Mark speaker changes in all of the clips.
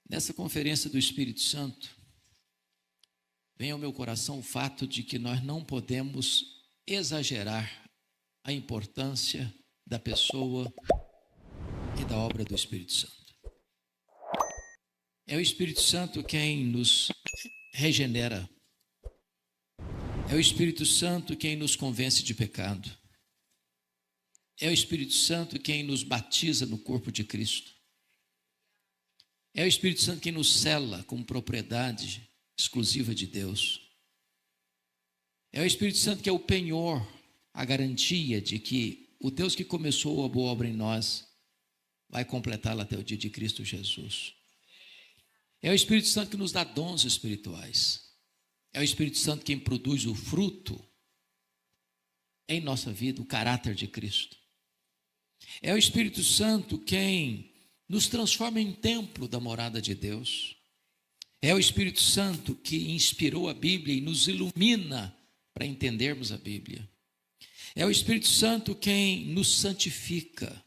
Speaker 1: Nessa conferência do Espírito Santo, vem ao meu coração o fato de que nós não podemos exagerar a importância da pessoa e da obra do Espírito Santo. É o Espírito Santo quem nos regenera. É o Espírito Santo quem nos convence de pecado. É o Espírito Santo quem nos batiza no corpo de Cristo. É o Espírito Santo quem nos sela como propriedade exclusiva de Deus. É o Espírito Santo que é o penhor, a garantia de que o Deus que começou a boa obra em nós vai completá-la até o dia de Cristo Jesus. É o Espírito Santo que nos dá dons espirituais. É o Espírito Santo quem produz o fruto em nossa vida, o caráter de Cristo. É o Espírito Santo quem nos transforma em templo da morada de Deus. É o Espírito Santo que inspirou a Bíblia e nos ilumina para entendermos a Bíblia. É o Espírito Santo quem nos santifica.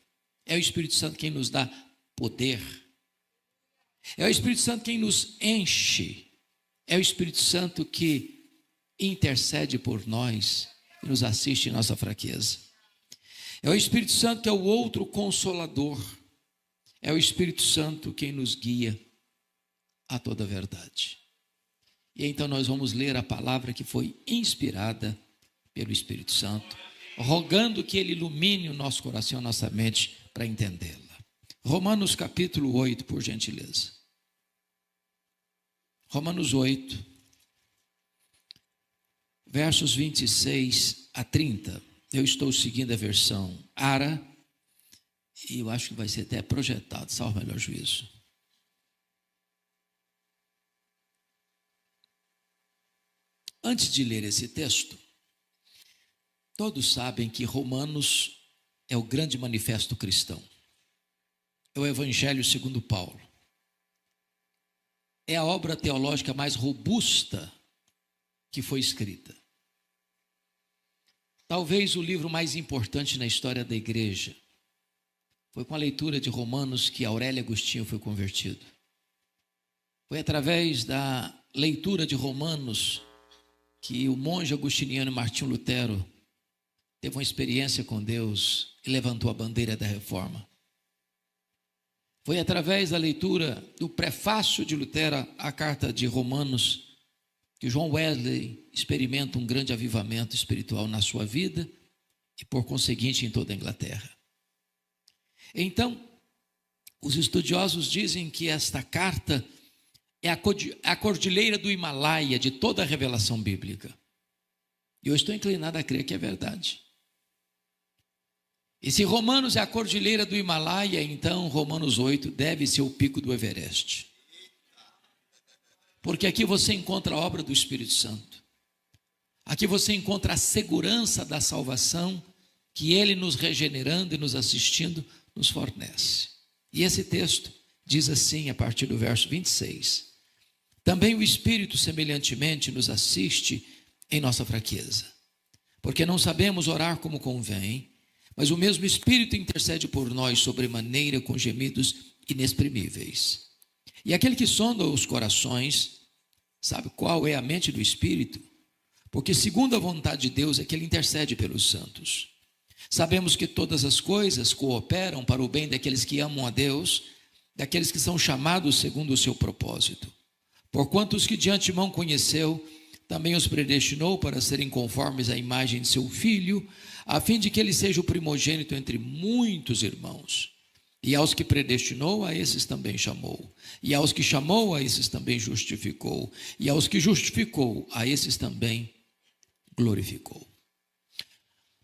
Speaker 1: É o Espírito Santo quem nos dá poder. É o Espírito Santo quem nos enche. É o Espírito Santo que intercede por nós e nos assiste em nossa fraqueza. É o Espírito Santo que é o outro consolador. É o Espírito Santo quem nos guia a toda a verdade. E então nós vamos ler a palavra que foi inspirada pelo Espírito Santo, rogando que Ele ilumine o nosso coração, a nossa mente, para entendê-la. Romanos capítulo 8, por gentileza. Romanos 8, versos 26 a 30. Eu estou seguindo a versão ARA, e eu acho que vai ser até projetado, salvo o melhor juízo. Antes de ler esse texto, todos sabem que Romanos é o grande manifesto cristão. É o Evangelho segundo Paulo. É a obra teológica mais robusta que foi escrita. Talvez o livro mais importante na história da igreja. Foi com a leitura de Romanos que Aurélio Agostinho foi convertido. Foi através da leitura de Romanos que o monge agostiniano Martinho Lutero teve uma experiência com Deus e levantou a bandeira da reforma. Foi através da leitura do prefácio de Lutero à carta de Romanos que John Wesley experimenta um grande avivamento espiritual na sua vida e, por conseguinte, em toda a Inglaterra. Então, os estudiosos dizem que esta carta é a cordilheira do Himalaia de toda a revelação bíblica. E eu estou inclinado a crer que é verdade. E se Romanos é a cordilheira do Himalaia, então Romanos 8 deve ser o pico do Everest. Porque aqui você encontra a obra do Espírito Santo. Aqui você encontra a segurança da salvação que Ele, nos regenerando e nos assistindo, nos fornece. E esse texto diz assim, a partir do verso 26. Também o Espírito semelhantemente nos assiste em nossa fraqueza. Porque não sabemos orar como convém, mas o mesmo Espírito intercede por nós sobremaneira com gemidos inexprimíveis. E aquele que sonda os corações, sabe qual é a mente do Espírito? Porque segundo a vontade de Deus é que Ele intercede pelos santos. Sabemos que todas as coisas cooperam para o bem daqueles que amam a Deus, daqueles que são chamados segundo o seu propósito. Porquanto os que de antemão conheceu, também os predestinou para serem conformes à imagem de seu Filho, a fim de que ele seja o primogênito entre muitos irmãos. E aos que predestinou, a esses também chamou. E aos que chamou, a esses também justificou. E aos que justificou, a esses também glorificou.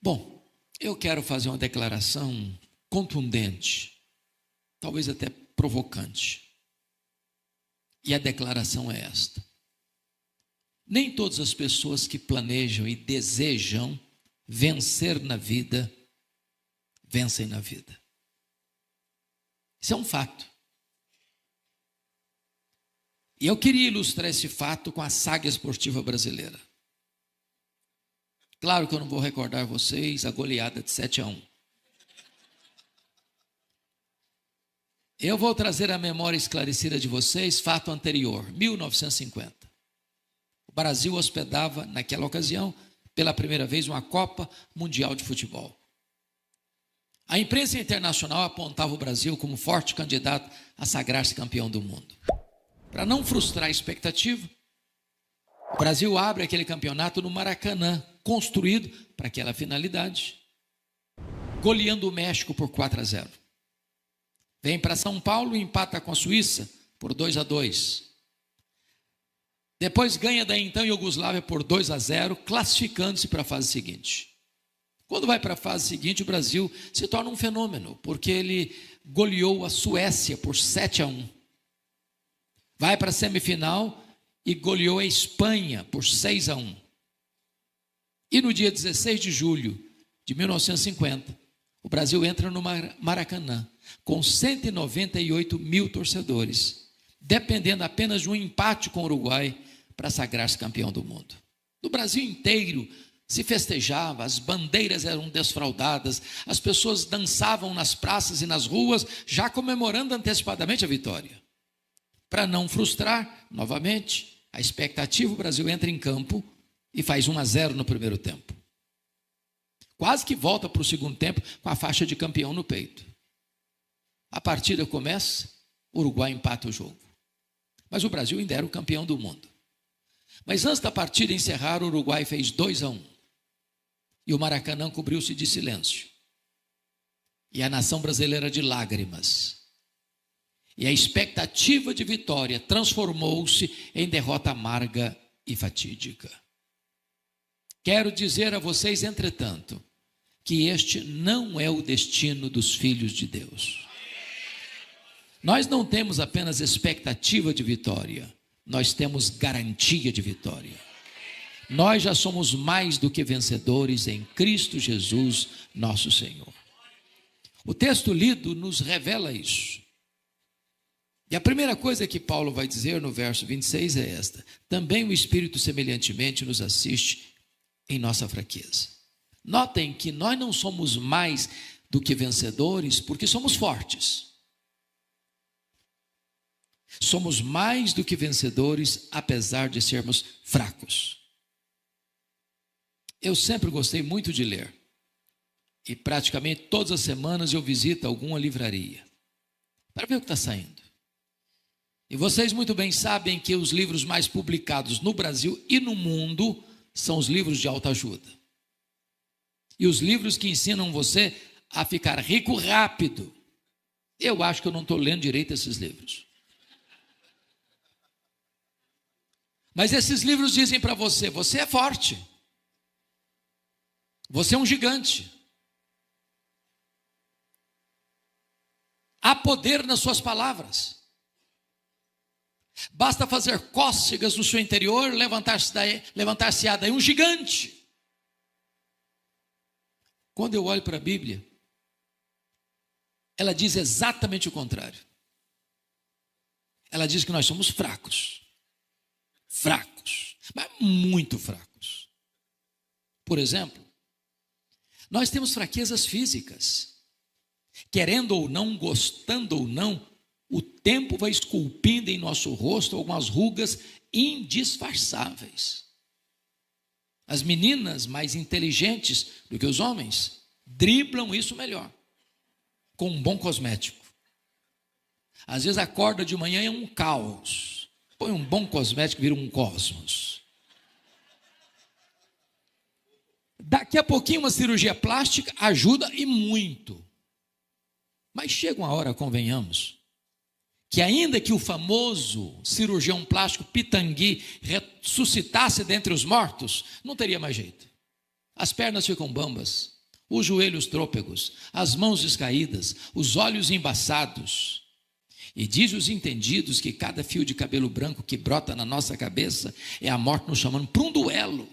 Speaker 1: Bom, eu quero fazer uma declaração contundente, talvez até provocante. E a declaração é esta: nem todas as pessoas que planejam e desejam vencer na vida, vencem na vida. Isso é um fato. E eu queria ilustrar esse fato com a saga esportiva brasileira. Claro que eu não vou recordar vocês a goleada de 7-1. Eu vou trazer à memória esclarecida de vocês fato anterior, 1950. O Brasil hospedava, naquela ocasião, pela primeira vez, uma Copa Mundial de Futebol. A imprensa internacional apontava o Brasil como forte candidato a sagrar-se campeão do mundo. Para não frustrar a expectativa, o Brasil abre aquele campeonato no Maracanã, construído para aquela finalidade, goleando o México por 4-0. Vem para São Paulo e empata com a Suíça por 2-2. Depois ganha da então Iugoslávia por 2-0, classificando-se para a fase seguinte. Quando vai para a fase seguinte, o Brasil se torna um fenômeno, porque ele goleou a Suécia por 7-1. Vai para a semifinal e goleou a Espanha por 6-1. E no dia 16 de julho de 1950, o Brasil entra no Maracanã, com 198 mil torcedores, dependendo apenas de um empate com o Uruguai para sagrar-se campeão do mundo. No Brasil inteiro se festejava, as bandeiras eram desfraldadas, as pessoas dançavam nas praças e nas ruas, já comemorando antecipadamente a vitória. Para não frustrar, novamente, a expectativa, o Brasil entra em campo e faz 1-0 no primeiro tempo. Quase que volta para o segundo tempo com a faixa de campeão no peito. A partida começa, o Uruguai empata o jogo. Mas o Brasil ainda era o campeão do mundo. Mas antes da partida encerrar, o Uruguai fez 2-1. E o Maracanã cobriu-se de silêncio. E a nação brasileira de lágrimas. E a expectativa de vitória transformou-se em derrota amarga e fatídica. Quero dizer a vocês, entretanto, que este não é o destino dos filhos de Deus. Nós não temos apenas expectativa de vitória, nós temos garantia de vitória. Nós já somos mais do que vencedores em Cristo Jesus, nosso Senhor. O texto lido nos revela isso. E a primeira coisa que Paulo vai dizer no verso 26 é esta: também o Espírito semelhantemente nos assiste em nossa fraqueza. Notem que nós não somos mais do que vencedores porque somos fortes. Somos mais do que vencedores apesar de sermos fracos. Eu sempre gostei muito de ler. E praticamente todas as semanas eu visito alguma livraria para ver o que está saindo. E vocês muito bem sabem que os livros mais publicados no Brasil e no mundo são os livros de autoajuda. E os livros que ensinam você a ficar rico rápido. Eu acho que eu não estou lendo direito esses livros. Mas esses livros dizem para você: você é forte. Você é um gigante. Há poder nas suas palavras. Basta fazer cócegas no seu interior, levantar-se-á daí um gigante. Quando eu olho para a Bíblia, ela diz exatamente o contrário. Ela diz que nós somos fracos. Fracos, mas muito fracos. Por exemplo, nós temos fraquezas físicas. Querendo ou não, gostando ou não, o tempo vai esculpindo em nosso rosto algumas rugas indisfarçáveis. As meninas mais inteligentes do que os homens driblam isso melhor, com um bom cosmético. Às vezes acorda de manhã e é um caos. Põe um bom cosmético, vira um cosmos. Daqui a pouquinho uma cirurgia plástica ajuda e muito. Mas chega uma hora, convenhamos, que ainda que o famoso cirurgião plástico Pitangui ressuscitasse dentre os mortos, não teria mais jeito. As pernas ficam bambas, os joelhos trôpegos, as mãos descaídas, os olhos embaçados. E diz os entendidos que cada fio de cabelo branco que brota na nossa cabeça é a morte nos chamando para um duelo.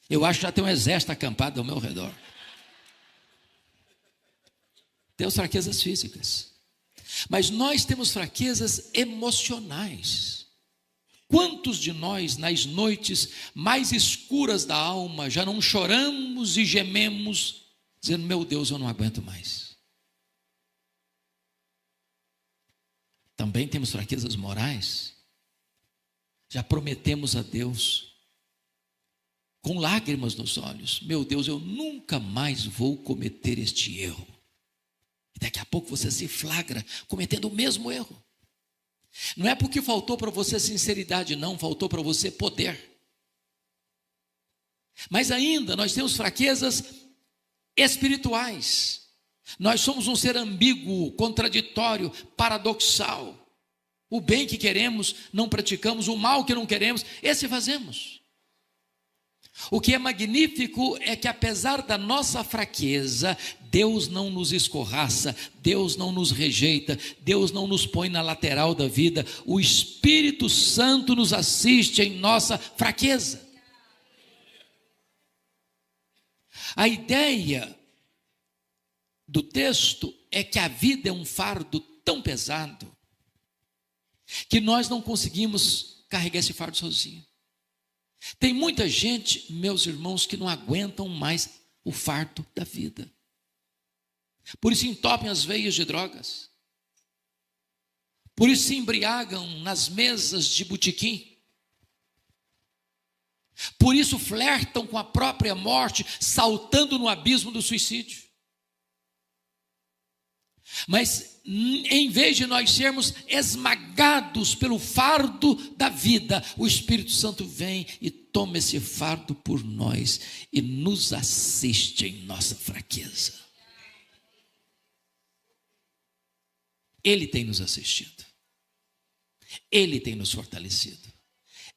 Speaker 1: Eu acho que já tem um exército acampado ao meu redor. Temos fraquezas físicas, mas nós temos fraquezas emocionais. Quantos de nós, nas noites mais escuras da alma, já não choramos e gememos, dizendo: meu Deus, eu não aguento mais. Também temos fraquezas morais. Já prometemos a Deus, com lágrimas nos olhos: meu Deus, eu nunca mais vou cometer este erro. E daqui a pouco você se flagra cometendo o mesmo erro. Não é porque faltou para você sinceridade, não, faltou para você poder. Mas ainda nós temos fraquezas espirituais. Nós somos um ser ambíguo, contraditório, paradoxal. O bem que queremos, não praticamos; o mal que não queremos, esse fazemos. O que é magnífico é que, apesar da nossa fraqueza, Deus não nos escorraça, Deus não nos rejeita, Deus não nos põe na lateral da vida. O Espírito Santo nos assiste em nossa fraqueza. A ideia do texto é que a vida é um fardo tão pesado que nós não conseguimos carregar esse fardo sozinho. Tem muita gente, meus irmãos, que não aguentam mais o fardo da vida. Por isso entopem as veias de drogas. Por isso se embriagam nas mesas de botequim. Por isso flertam com a própria morte, saltando no abismo do suicídio. Mas em vez de nós sermos esmagados pelo fardo da vida, o Espírito Santo vem e toma esse fardo por nós e nos assiste em nossa fraqueza. Ele tem nos assistido, Ele tem nos fortalecido,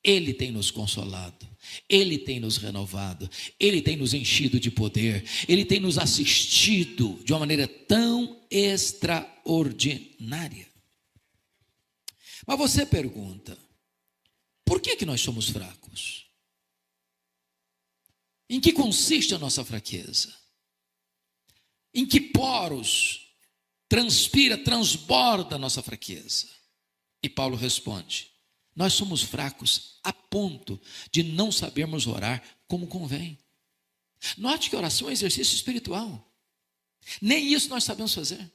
Speaker 1: Ele tem nos consolado, Ele tem nos renovado, Ele tem nos enchido de poder, Ele tem nos assistido de uma maneira tão extraordinária. Mas você pergunta: por que nós somos fracos? Em que consiste a nossa fraqueza? Em que poros transpira, transborda a nossa fraqueza? E Paulo responde: nós somos fracos a ponto de não sabermos orar como convém. Note que oração é um exercício espiritual. Nem isso nós sabemos fazer.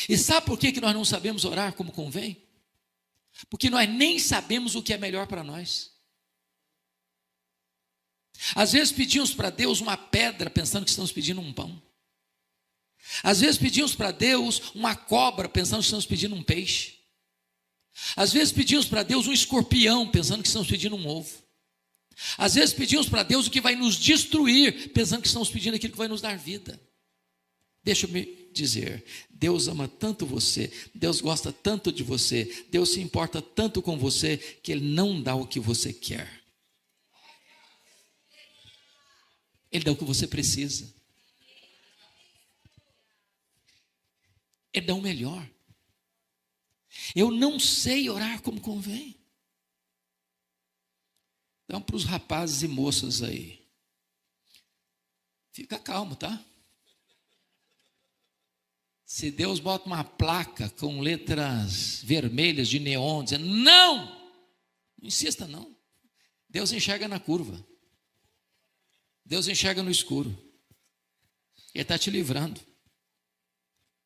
Speaker 1: E sabe por que nós não sabemos orar como convém? Porque nós nem sabemos o que é melhor para nós. Às vezes pedimos para Deus uma pedra pensando que estamos pedindo um pão. Às vezes pedimos para Deus uma cobra pensando que estamos pedindo um peixe. Às vezes pedimos para Deus um escorpião pensando que estamos pedindo um ovo. Às vezes pedimos para Deus o que vai nos destruir pensando que estamos pedindo aquilo que vai nos dar vida. Deixa eu me dizer, Deus ama tanto você, Deus gosta tanto de você, Deus se importa tanto com você, que Ele não dá o que você quer. Ele dá o que você precisa. Ele dá o melhor. Eu não sei orar como convém. Então, para os rapazes e moças aí, fica calmo, tá? Se Deus bota uma placa com letras vermelhas de neon dizendo não insista não. Deus enxerga na curva. Deus enxerga no escuro. Ele está te livrando.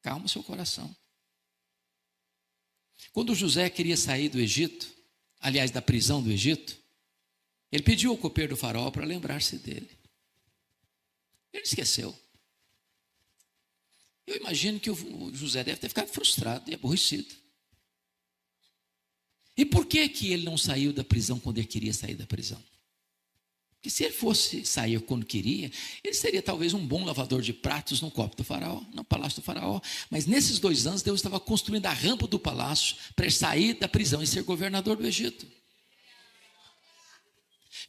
Speaker 1: Calma o seu coração. Quando José queria sair do Egito, aliás, da prisão do Egito, ele pediu ao copeiro do faraó para lembrar-se dele. Ele esqueceu. Eu imagino que o José deve ter ficado frustrado e aborrecido. E por que ele não saiu da prisão quando ele queria sair da prisão? Porque se ele fosse sair quando queria, ele seria talvez um bom lavador de pratos no copo do faraó, no palácio do faraó. Mas nesses 2 anos, Deus estava construindo a rampa do palácio para ele sair da prisão e ser governador do Egito.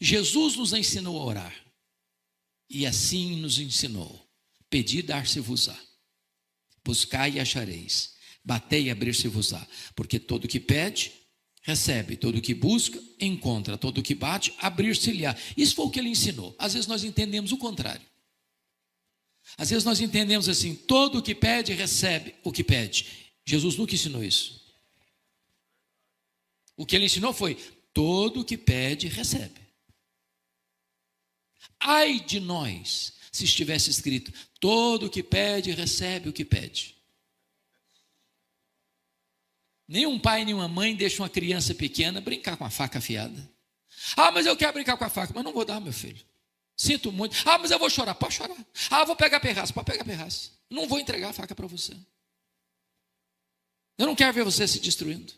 Speaker 1: Jesus nos ensinou a orar. E assim nos ensinou: pedi, dar-se-vos-á. Buscai e achareis. Batei e abrir-se-vos-á. Porque todo o que pede, recebe. Todo o que busca, encontra. Todo o que bate, abrir-se-lhe-á. Isso foi o que ele ensinou. Às vezes nós entendemos o contrário. Às vezes nós entendemos assim: todo o que pede, recebe o que pede. Jesus nunca ensinou isso. O que ele ensinou foi: todo o que pede, recebe. Ai de nós, se estivesse escrito: todo o que pede, recebe o que pede. Nenhum pai, nenhuma mãe deixa uma criança pequena brincar com a faca afiada. Ah, mas eu quero brincar com a faca, mas não vou dar, meu filho. Sinto muito. Ah, mas eu vou chorar, pode chorar. Ah, eu vou pegar perraça, pode pegar perraça. Não vou entregar a faca para você. Eu não quero ver você se destruindo.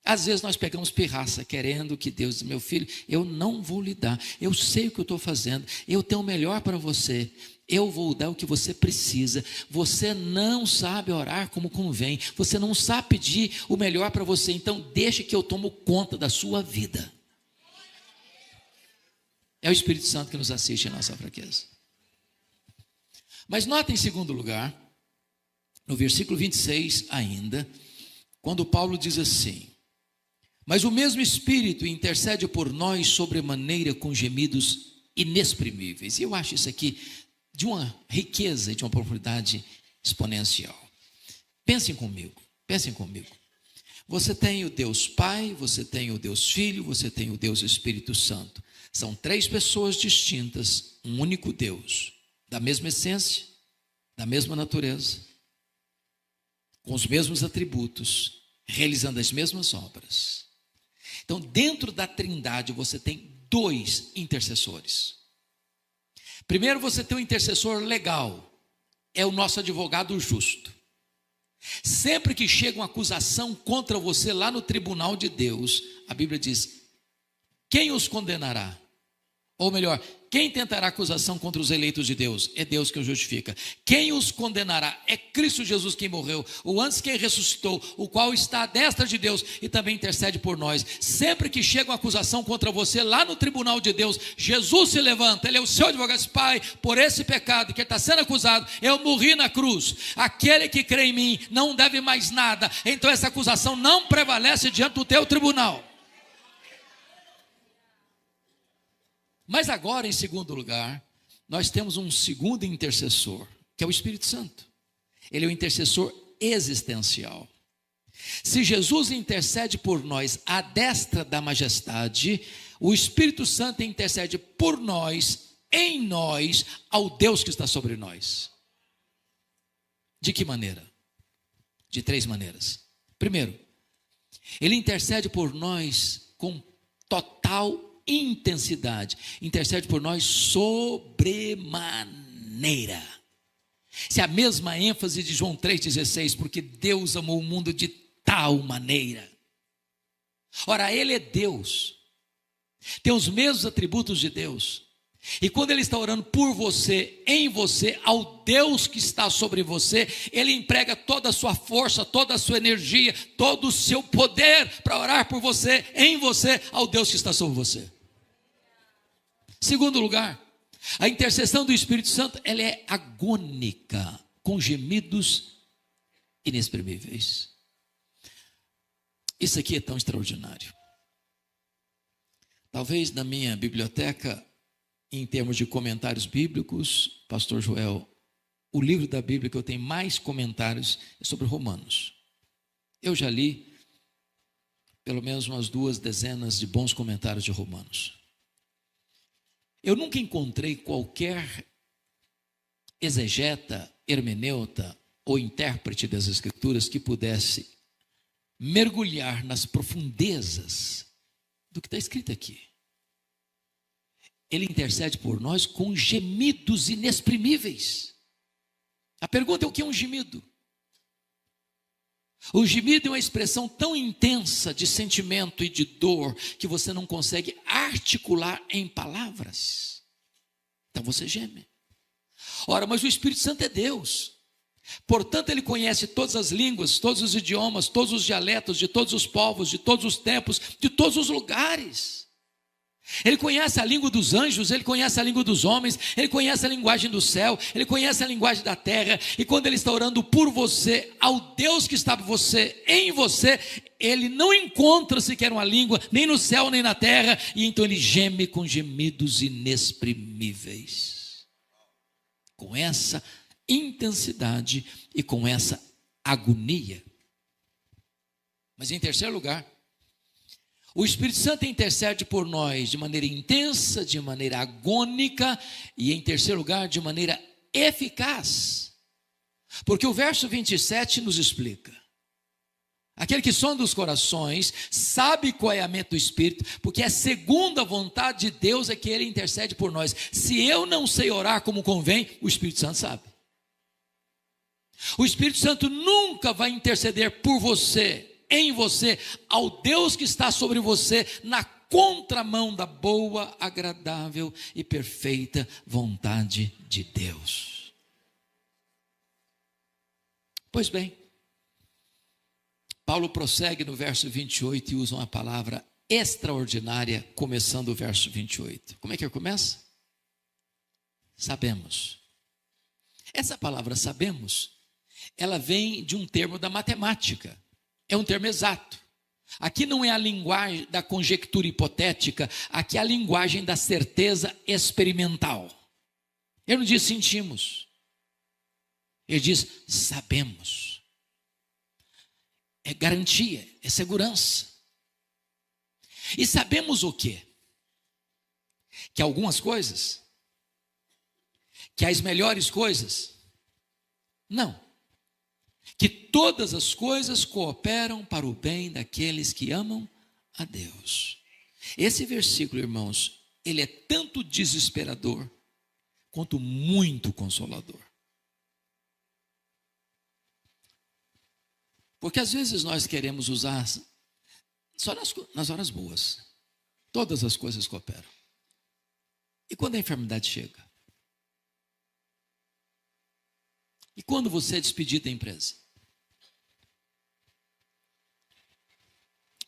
Speaker 1: Às vezes nós pegamos pirraça, querendo que Deus, meu filho, eu não vou lhe dar, eu sei o que eu estou fazendo, eu tenho o melhor para você, eu vou dar o que você precisa. Você não sabe orar como convém, você não sabe pedir o melhor para você, então deixe que eu tomo conta da sua vida. É o Espírito Santo que nos assiste em nossa fraqueza. Mas nota em segundo lugar, no versículo 26 ainda, quando Paulo diz assim: mas o mesmo Espírito intercede por nós sobremaneira com gemidos inexprimíveis. E eu acho isso aqui de uma riqueza e de uma profundidade exponencial. Pensem comigo. Você tem o Deus Pai, você tem o Deus Filho, você tem o Deus Espírito Santo. São três pessoas distintas, um único Deus, da mesma essência, da mesma natureza, com os mesmos atributos, realizando as mesmas obras. Então, dentro da Trindade, você tem dois intercessores. Primeiro, você tem um intercessor legal, é o nosso advogado justo. Sempre que chega uma acusação contra você lá no tribunal de Deus, a Bíblia diz: quem os condenará? Ou melhor, quem tentará acusação contra os eleitos de Deus? É Deus que os justifica. Quem os condenará? É Cristo Jesus quem morreu, ou antes quem ressuscitou, o qual está à destra de Deus e também intercede por nós. Sempre que chega uma acusação contra você lá no tribunal de Deus, Jesus se levanta, Ele é o seu advogado, diz: Pai, por esse pecado que ele está sendo acusado, eu morri na cruz. Aquele que crê em mim não deve mais nada, então essa acusação não prevalece diante do teu tribunal. Mas agora, em segundo lugar, nós temos um segundo intercessor, que é o Espírito Santo. Ele é o intercessor existencial. Se Jesus intercede por nós à destra da majestade, o Espírito Santo intercede por nós, em nós, ao Deus que está sobre nós. De que maneira? De três maneiras. Primeiro, Ele intercede por nós com total intensidade, intercede por nós sobremaneira. Se a mesma ênfase de João 3,16, porque Deus amou o mundo de tal maneira. Ora, Ele é Deus, tem os mesmos atributos de Deus, e quando Ele está orando por você, em você, ao Deus que está sobre você, Ele emprega toda a sua força, toda a sua energia, todo o seu poder para orar por você, em você, ao Deus que está sobre você. Segundo lugar, a intercessão do Espírito Santo, ela é agônica, com gemidos inexprimíveis. Isso aqui é tão extraordinário. Talvez na minha biblioteca, em termos de comentários bíblicos, Pastor Joel, o livro da Bíblia que eu tenho mais comentários é sobre Romanos. Eu já li pelo menos umas 2 dezenas de bons comentários de Romanos. Eu nunca encontrei qualquer exegeta, hermeneuta ou intérprete das Escrituras que pudesse mergulhar nas profundezas do que está escrito aqui. Ele intercede por nós com gemidos inexprimíveis. A pergunta é: o que é um gemido? O gemido é uma expressão tão intensa de sentimento e de dor que você não consegue articular em palavras. Então você geme. Ora, mas o Espírito Santo é Deus. Portanto, Ele conhece todas as línguas, todos os idiomas, todos os dialetos, de todos os povos, de todos os tempos, de todos os lugares. Ele conhece a língua dos anjos, Ele conhece a língua dos homens, Ele conhece a linguagem do céu, Ele conhece a linguagem da terra. E quando Ele está orando por você, ao Deus que está por você, em você, Ele não encontra sequer uma língua, nem no céu, nem na terra. E então Ele geme com gemidos inexprimíveis. Com essa intensidade e com essa agonia. Mas em terceiro lugar, o Espírito Santo intercede por nós de maneira intensa, de maneira agônica e, em terceiro lugar, de maneira eficaz. Porque o verso 27 nos explica: Aquele que sonda os corações, sabe qual é a mente do Espírito, porque é segundo a vontade de Deus é que Ele intercede por nós. Se eu não sei orar como convém, o Espírito Santo sabe. O Espírito Santo nunca vai interceder por você, em você, ao Deus que está sobre você, na contramão da boa, agradável e perfeita vontade de Deus. Pois bem, Paulo prossegue no verso 28 e usa uma palavra extraordinária, começando o verso 28. Como é que ele começa? Sabemos. Essa palavra sabemos, ela vem de um termo da matemática. É um termo exato. Aqui não é a linguagem da conjectura hipotética, aqui é a linguagem da certeza experimental. Ele não diz sentimos, ele diz sabemos. É garantia, é segurança. E sabemos o quê? Que algumas coisas, que as melhores coisas, não. Que todas as coisas cooperam para o bem daqueles que amam a Deus. Esse versículo, irmãos, ele é tanto desesperador, quanto muito consolador. Porque às vezes nós queremos usar só nas horas boas. Todas as coisas cooperam. E quando a enfermidade chega? E quando você é despedido da empresa?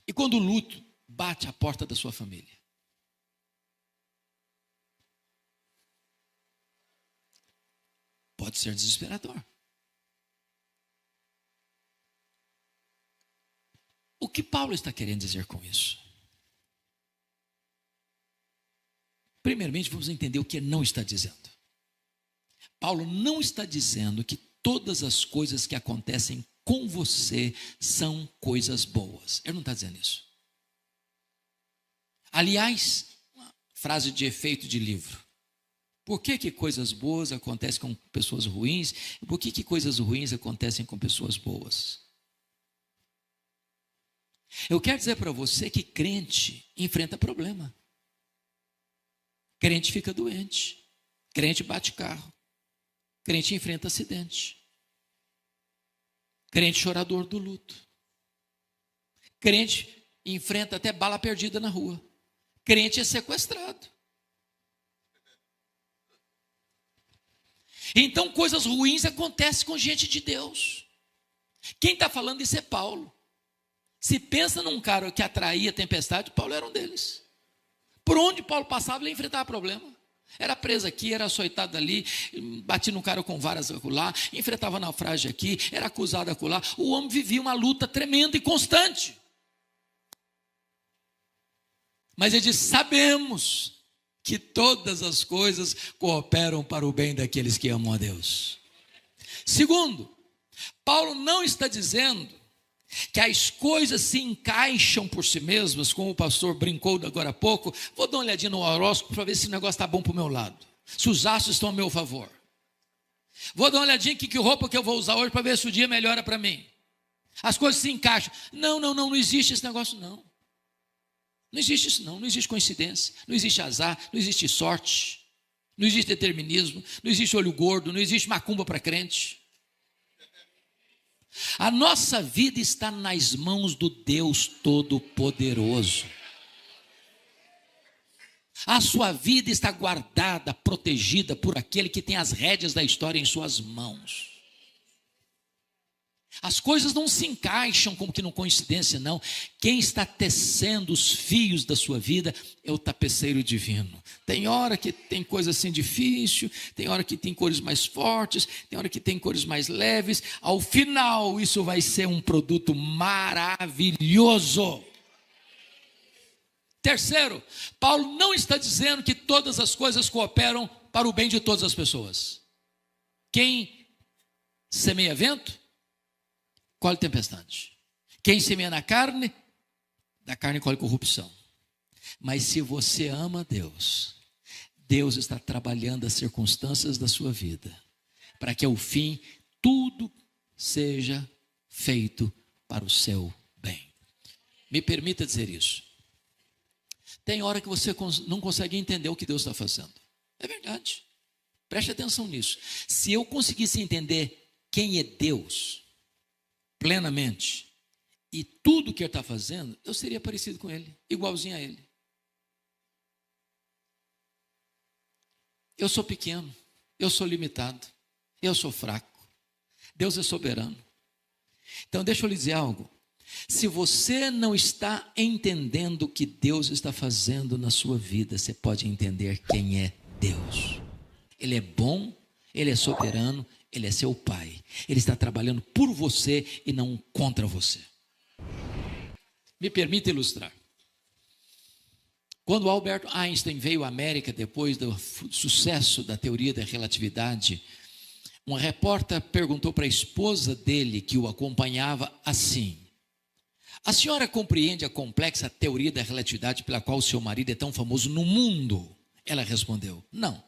Speaker 1: E quando o luto bate à porta da sua família? Pode ser desesperador. O que Paulo está querendo dizer com isso? Primeiramente, vamos entender o que ele não está dizendo. Paulo não está dizendo que todas as coisas que acontecem com você são coisas boas. Ele não está dizendo isso. Aliás, uma frase de efeito de livro. Por que coisas boas acontecem com pessoas ruins? E por que coisas ruins acontecem com pessoas boas? Eu quero dizer para você que crente enfrenta problema. Crente fica doente. Crente bate carro. Crente enfrenta acidente. Crente chorador do luto. Crente enfrenta até bala perdida na rua. Crente é sequestrado. Então coisas ruins acontecem com gente de Deus. Quem está falando isso é Paulo. Se pensa num cara que atraía tempestade, Paulo era um deles. Por onde Paulo passava, ele enfrentava problema. Era preso aqui, era açoitado ali, batia no cara com varas acolá, enfrentava naufrágio aqui, era acusado acolá. O homem vivia uma luta tremenda e constante. Mas ele diz, sabemos que todas as coisas cooperam para o bem daqueles que amam a Deus. Segundo, Paulo não está dizendo que as coisas se encaixam por si mesmas, como o pastor brincou agora há pouco. Vou dar uma olhadinha no horóscopo para ver se o negócio está bom para o meu lado, se os astros estão a meu favor. Vou dar uma olhadinha que roupa que eu vou usar hoje para ver se o dia melhora para mim. As coisas se encaixam. Não existe esse negócio não. Não existe isso não existe coincidência, não existe azar, não existe sorte, não existe determinismo, não existe olho gordo, não existe macumba para crente. A nossa vida está nas mãos do Deus Todo-Poderoso. A sua vida está guardada, protegida por aquele que tem as rédeas da história em suas mãos. As coisas não se encaixam como que não coincidência, não. Quem está tecendo os fios da sua vida é o tapeceiro divino. Tem hora que tem coisa assim difícil, tem hora que tem cores mais fortes, tem hora que tem cores mais leves. Ao final, isso vai ser um produto maravilhoso. Terceiro, Paulo não está dizendo que todas as coisas cooperam para o bem de todas as pessoas. Quem semeia vento, colhe tempestade. Quem semeia na carne, da carne colhe corrupção. Mas se você ama Deus, Deus está trabalhando as circunstâncias da sua vida, para que ao fim tudo seja feito para o seu Me permita dizer isso. Tem hora que você não consegue entender o que Deus está fazendo. É verdade. Preste atenção nisso. Se eu conseguisse entender quem é Deus plenamente e tudo que Ele está fazendo, eu seria parecido com Ele, igualzinho a Ele. Eu sou pequeno, eu sou limitado, eu sou fraco. Deus é soberano. Então deixa eu lhe dizer algo. Se você não está entendendo o que Deus está fazendo na sua vida, você pode entender quem é Deus. Ele é bom, Ele é soberano, Ele é seu Pai. Ele está trabalhando por você e não contra você. Me permita ilustrar. Quando Albert Einstein veio à América depois do sucesso da teoria da relatividade, uma repórter perguntou para a esposa dele, que o acompanhava, assim: a senhora compreende a complexa teoria da relatividade pela qual o seu marido é tão famoso no mundo? Ela respondeu: não.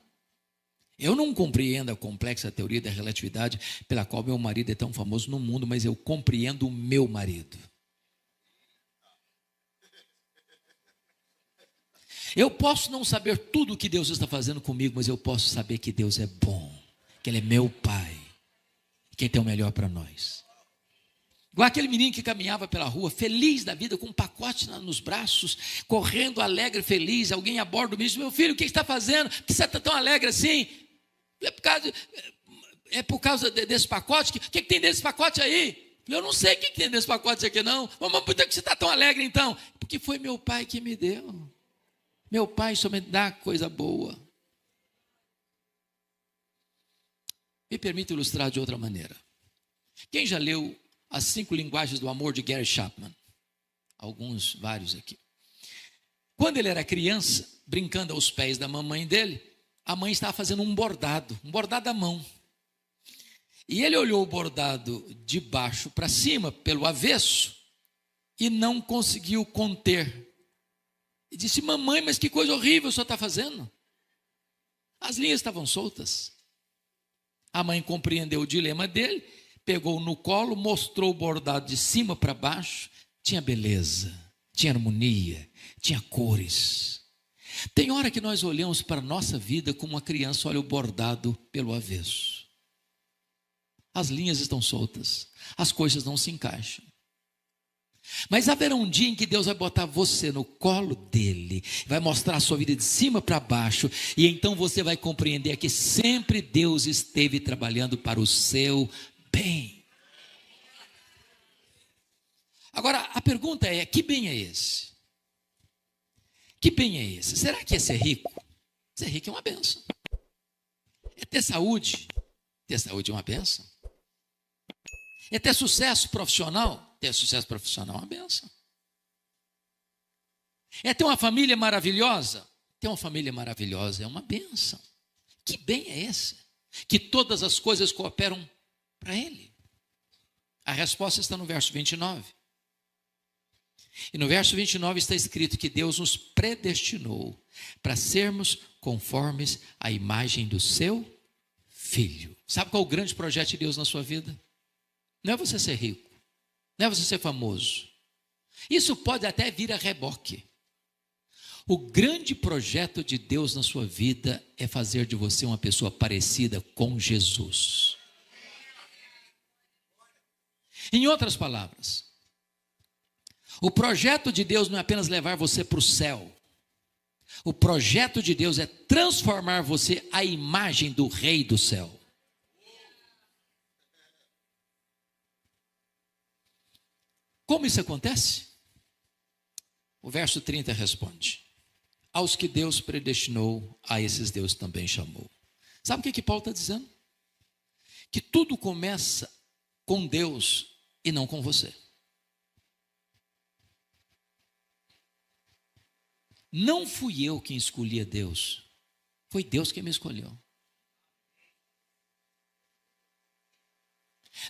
Speaker 1: Eu não compreendo a complexa teoria da relatividade pela qual meu marido é tão famoso no mundo, mas eu compreendo o meu marido. Eu posso não saber tudo o que Deus está fazendo comigo, mas eu posso saber que Deus é bom, que Ele é meu Pai, quem tem o melhor para nós. Igual aquele menino que caminhava pela rua, feliz da vida, com um pacote nos braços, correndo alegre, feliz. Alguém aborda o menino e diz: meu filho, o que você está fazendo? Por que você está tão alegre assim? É por causa desse pacote? O que tem desse pacote aí? Eu não sei o que tem desse pacote aqui não. Mas por que você está tão alegre então? Porque foi meu pai que me deu. Meu pai só me dá coisa boa. Me permita ilustrar de outra maneira. Quem já leu As 5 Linguagens do Amor de Gary Chapman? Vários aqui. Quando ele era criança, brincando aos pés da mamãe dele, a mãe estava fazendo um bordado à mão. E ele olhou o bordado de baixo para cima, pelo avesso, e não conseguiu conter. E disse: mamãe, mas que coisa horrível o senhor está fazendo. As linhas estavam soltas. A mãe compreendeu o dilema dele, pegou no colo, mostrou o bordado de cima para baixo. Tinha beleza, tinha harmonia, tinha cores. Tem hora que nós olhamos para a nossa vida como uma criança olha o bordado pelo avesso. As linhas estão soltas, as coisas não se encaixam. Mas haverá um dia em que Deus vai botar você no colo dele, vai mostrar a sua vida de cima para baixo, e então você vai compreender que sempre Deus esteve trabalhando para o seu bem. Agora, a pergunta é: que bem é esse? Que bem é esse? Será que é ser rico? Ser rico é uma bênção. É ter saúde? Ter saúde é uma bênção. É ter sucesso profissional? Ter sucesso profissional é uma bênção. É ter uma família maravilhosa? Ter uma família maravilhosa é uma bênção. Que bem é esse? Que todas as coisas cooperam para ele. A resposta está no verso 29. E no verso 29 está escrito que Deus nos predestinou para sermos conformes à imagem do seu Filho. Sabe qual é o grande projeto de Deus na sua vida? Não é você ser rico, não é você ser famoso. Isso pode até vir a reboque. O grande projeto de Deus na sua vida é fazer de você uma pessoa parecida com Jesus. Em outras palavras, o projeto de Deus não é apenas levar você para o céu. O projeto de Deus é transformar você à imagem do Rei do céu. Como isso acontece? O verso 30 responde: aos que Deus predestinou, a esses Deus também chamou. Sabe o que Paulo está dizendo? Que tudo começa com Deus e não com você. Não fui eu quem escolhi a Deus, foi Deus quem me escolheu.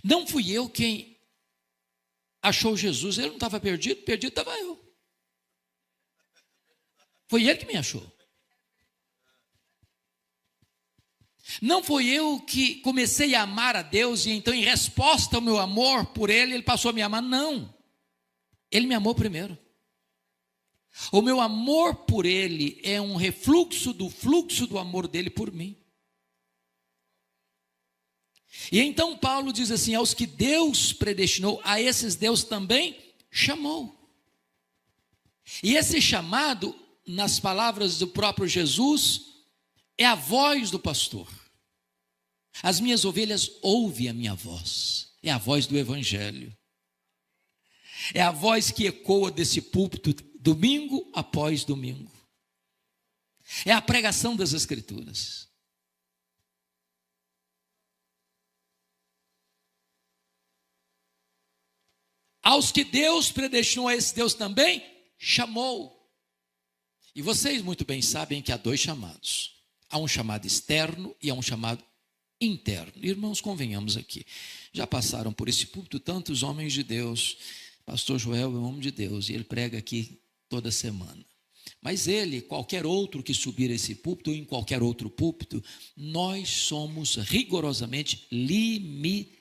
Speaker 1: Não fui eu quem achou Jesus, ele não estava perdido, perdido estava eu. Foi ele que me achou. Não foi eu que comecei a amar a Deus e então, em resposta ao meu amor por ele, ele passou a me amar. Não. Ele me amou primeiro. O meu amor por ele é um refluxo do fluxo do amor dele por mim. E então Paulo diz assim: aos que Deus predestinou, a esses Deus também chamou. E esse chamado, nas palavras do próprio Jesus, é a voz do pastor. As minhas ovelhas ouvem a minha voz. É a voz do evangelho. É a voz que ecoa desse púlpito domingo após domingo. É a pregação das Escrituras. Aos que Deus predestinou, a esse Deus também chamou. E vocês muito bem sabem que há dois chamados. Há um chamado externo e há um chamado interno. Irmãos, convenhamos aqui. Já passaram por esse púlpito tantos homens de Deus. Pastor Joel é um homem de Deus e ele prega aqui toda semana. Mas ele, qualquer outro que subir a esse púlpito, ou em qualquer outro púlpito, nós somos rigorosamente limitados.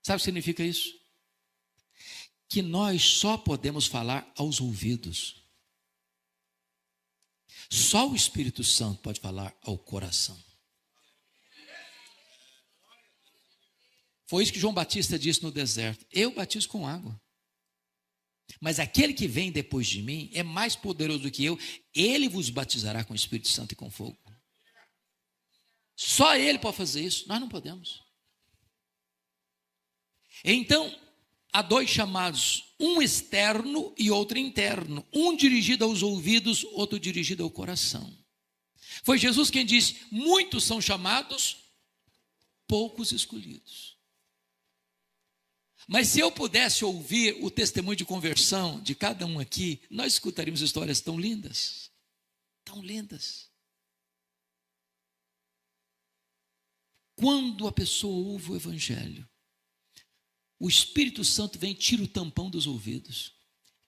Speaker 1: Sabe o que significa isso? Que nós só podemos falar aos ouvidos. Só o Espírito Santo pode falar ao coração. Foi isso que João Batista disse no deserto: eu batizo com água, mas aquele que vem depois de mim é mais poderoso do que eu, ele vos batizará com o Espírito Santo e com fogo. Só ele pode fazer isso, nós não podemos. Então, há dois chamados, um externo e outro interno, um dirigido aos ouvidos, outro dirigido ao coração. Foi Jesus quem disse: muitos são chamados, poucos escolhidos. Mas se eu pudesse ouvir o testemunho de conversão de cada um aqui, nós escutaríamos histórias tão lindas, tão lindas. Quando a pessoa ouve o evangelho, o Espírito Santo vem, tira o tampão dos ouvidos,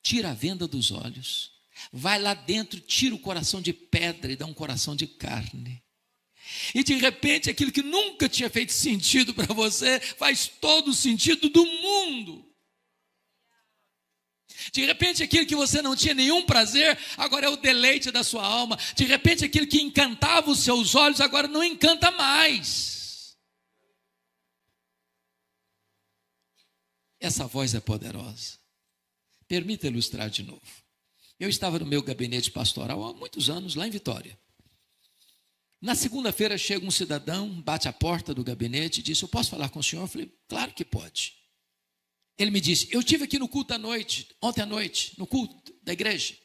Speaker 1: tira a venda dos olhos, vai lá dentro, tira o coração de pedra e dá um coração de carne. E de repente aquilo que nunca tinha feito sentido para você, faz todo o sentido do mundo. De repente aquilo que você não tinha nenhum prazer, agora é o deleite da sua alma. De repente aquilo que encantava os seus olhos, agora não encanta mais. Essa voz é poderosa. Permita ilustrar de novo. Eu estava no meu gabinete pastoral há muitos anos, lá em Vitória. Na segunda-feira chega um cidadão, bate a porta do gabinete e diz: eu posso falar com o senhor? Eu falei: claro que pode. Ele me disse: eu estive aqui no culto à noite, ontem à noite, no culto da igreja.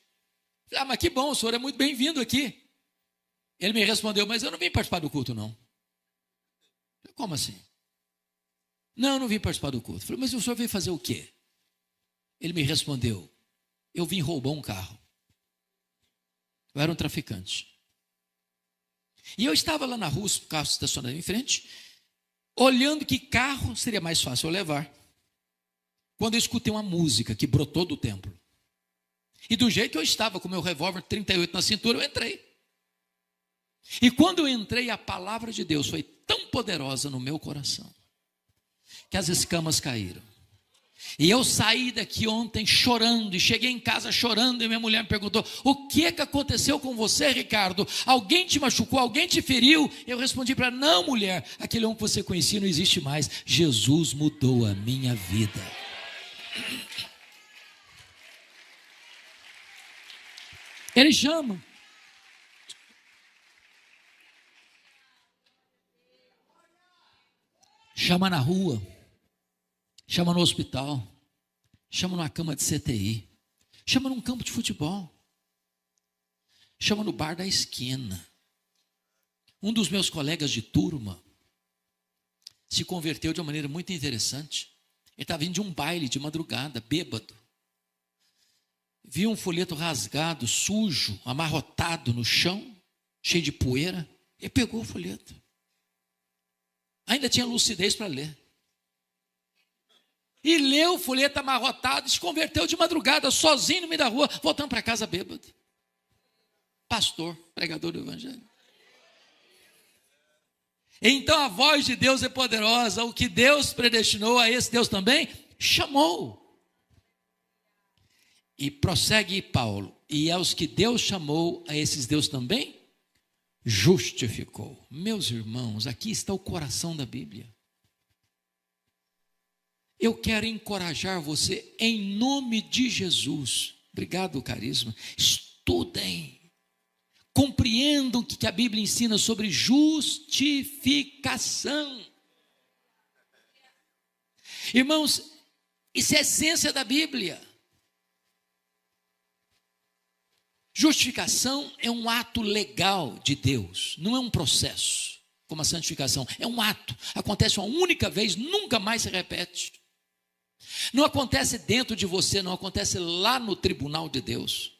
Speaker 1: Eu falei: mas que bom, o senhor é muito bem-vindo aqui. Ele me respondeu: mas eu não vim participar do culto, não. Eu falei: como assim? Não, eu não vim participar do culto. Eu falei: mas o senhor veio fazer o quê? Ele me respondeu: eu vim roubar um carro. Eu era um traficante. E eu estava lá na rua, o carro estacionado em frente, olhando que carro seria mais fácil eu levar. Quando eu escutei uma música que brotou do templo. E do jeito que eu estava, com meu revólver 38 na cintura, eu entrei. E quando eu entrei, a palavra de Deus foi tão poderosa no meu coração, que as escamas caíram. E eu saí daqui ontem chorando, e cheguei em casa chorando, e minha mulher me perguntou: o que aconteceu com você, Ricardo? Alguém te machucou? Alguém te feriu? Eu respondi para ela: não, mulher, aquele homem que você conhecia não existe mais. Jesus mudou a minha vida. Ele chama. Chama na rua. Chama no hospital, chama numa cama de CTI, chama num campo de futebol, chama no bar da esquina. Um dos meus colegas de turma se converteu de uma maneira muito interessante. Ele estava vindo de um baile de madrugada, bêbado. Viu um folheto rasgado, sujo, amarrotado no chão, cheio de poeira. Ele pegou o folheto. Ainda tinha lucidez para ler. E leu o folheto amarrotado e se converteu de madrugada, sozinho no meio da rua, voltando para casa bêbado. Pastor, pregador do evangelho. Então a voz de Deus é poderosa. O que Deus predestinou, a esse Deus também chamou. E prossegue Paulo: e aos que Deus chamou, a esses Deus também justificou. Meus irmãos, aqui está o coração da Bíblia. Eu quero encorajar você em nome de Jesus. Obrigado, Carisma. Estudem, compreendam o que a Bíblia ensina sobre justificação. Irmãos, isso é a essência da Bíblia. Justificação é um ato legal de Deus, não é um processo, como a santificação. É um ato, acontece uma única vez, nunca mais se repete. Não acontece dentro de você, não acontece lá no tribunal de Deus.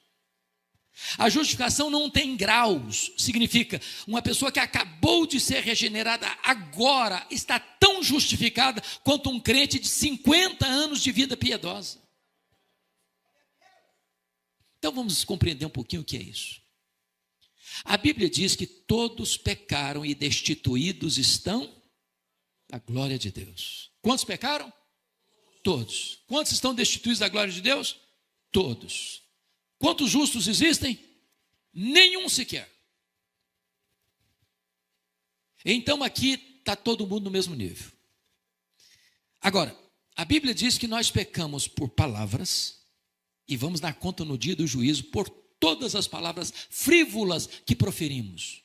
Speaker 1: A justificação não tem graus, significa uma pessoa que acabou de ser regenerada agora está tão justificada quanto um crente de 50 anos de vida piedosa. Então vamos compreender um pouquinho o que é isso. A Bíblia diz que todos pecaram e destituídos estão da glória de Deus. Quantos pecaram? Todos. Quantos estão destituídos da glória de Deus? Todos. Quantos justos existem? Nenhum sequer. Então aqui está todo mundo no mesmo nível. Agora, a Bíblia diz que nós pecamos por palavras e vamos dar conta no dia do juízo por todas as palavras frívolas que proferimos.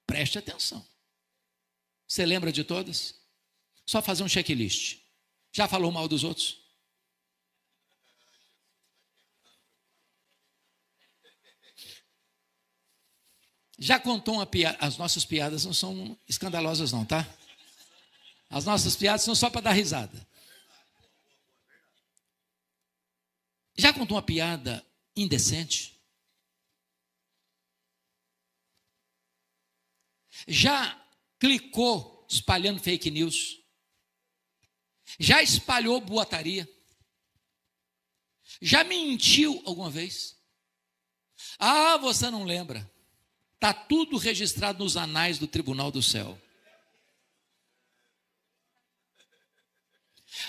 Speaker 1: Preste atenção. Você lembra de todas? Só fazer um checklist. Já falou mal dos outros? Já contou uma piada? As nossas piadas não são escandalosas não, tá? As nossas piadas são só para dar risada. Já contou uma piada indecente? Já clicou espalhando fake news? Já espalhou boataria? Já mentiu alguma vez? Ah, você não lembra. Está tudo registrado nos anais do tribunal do céu.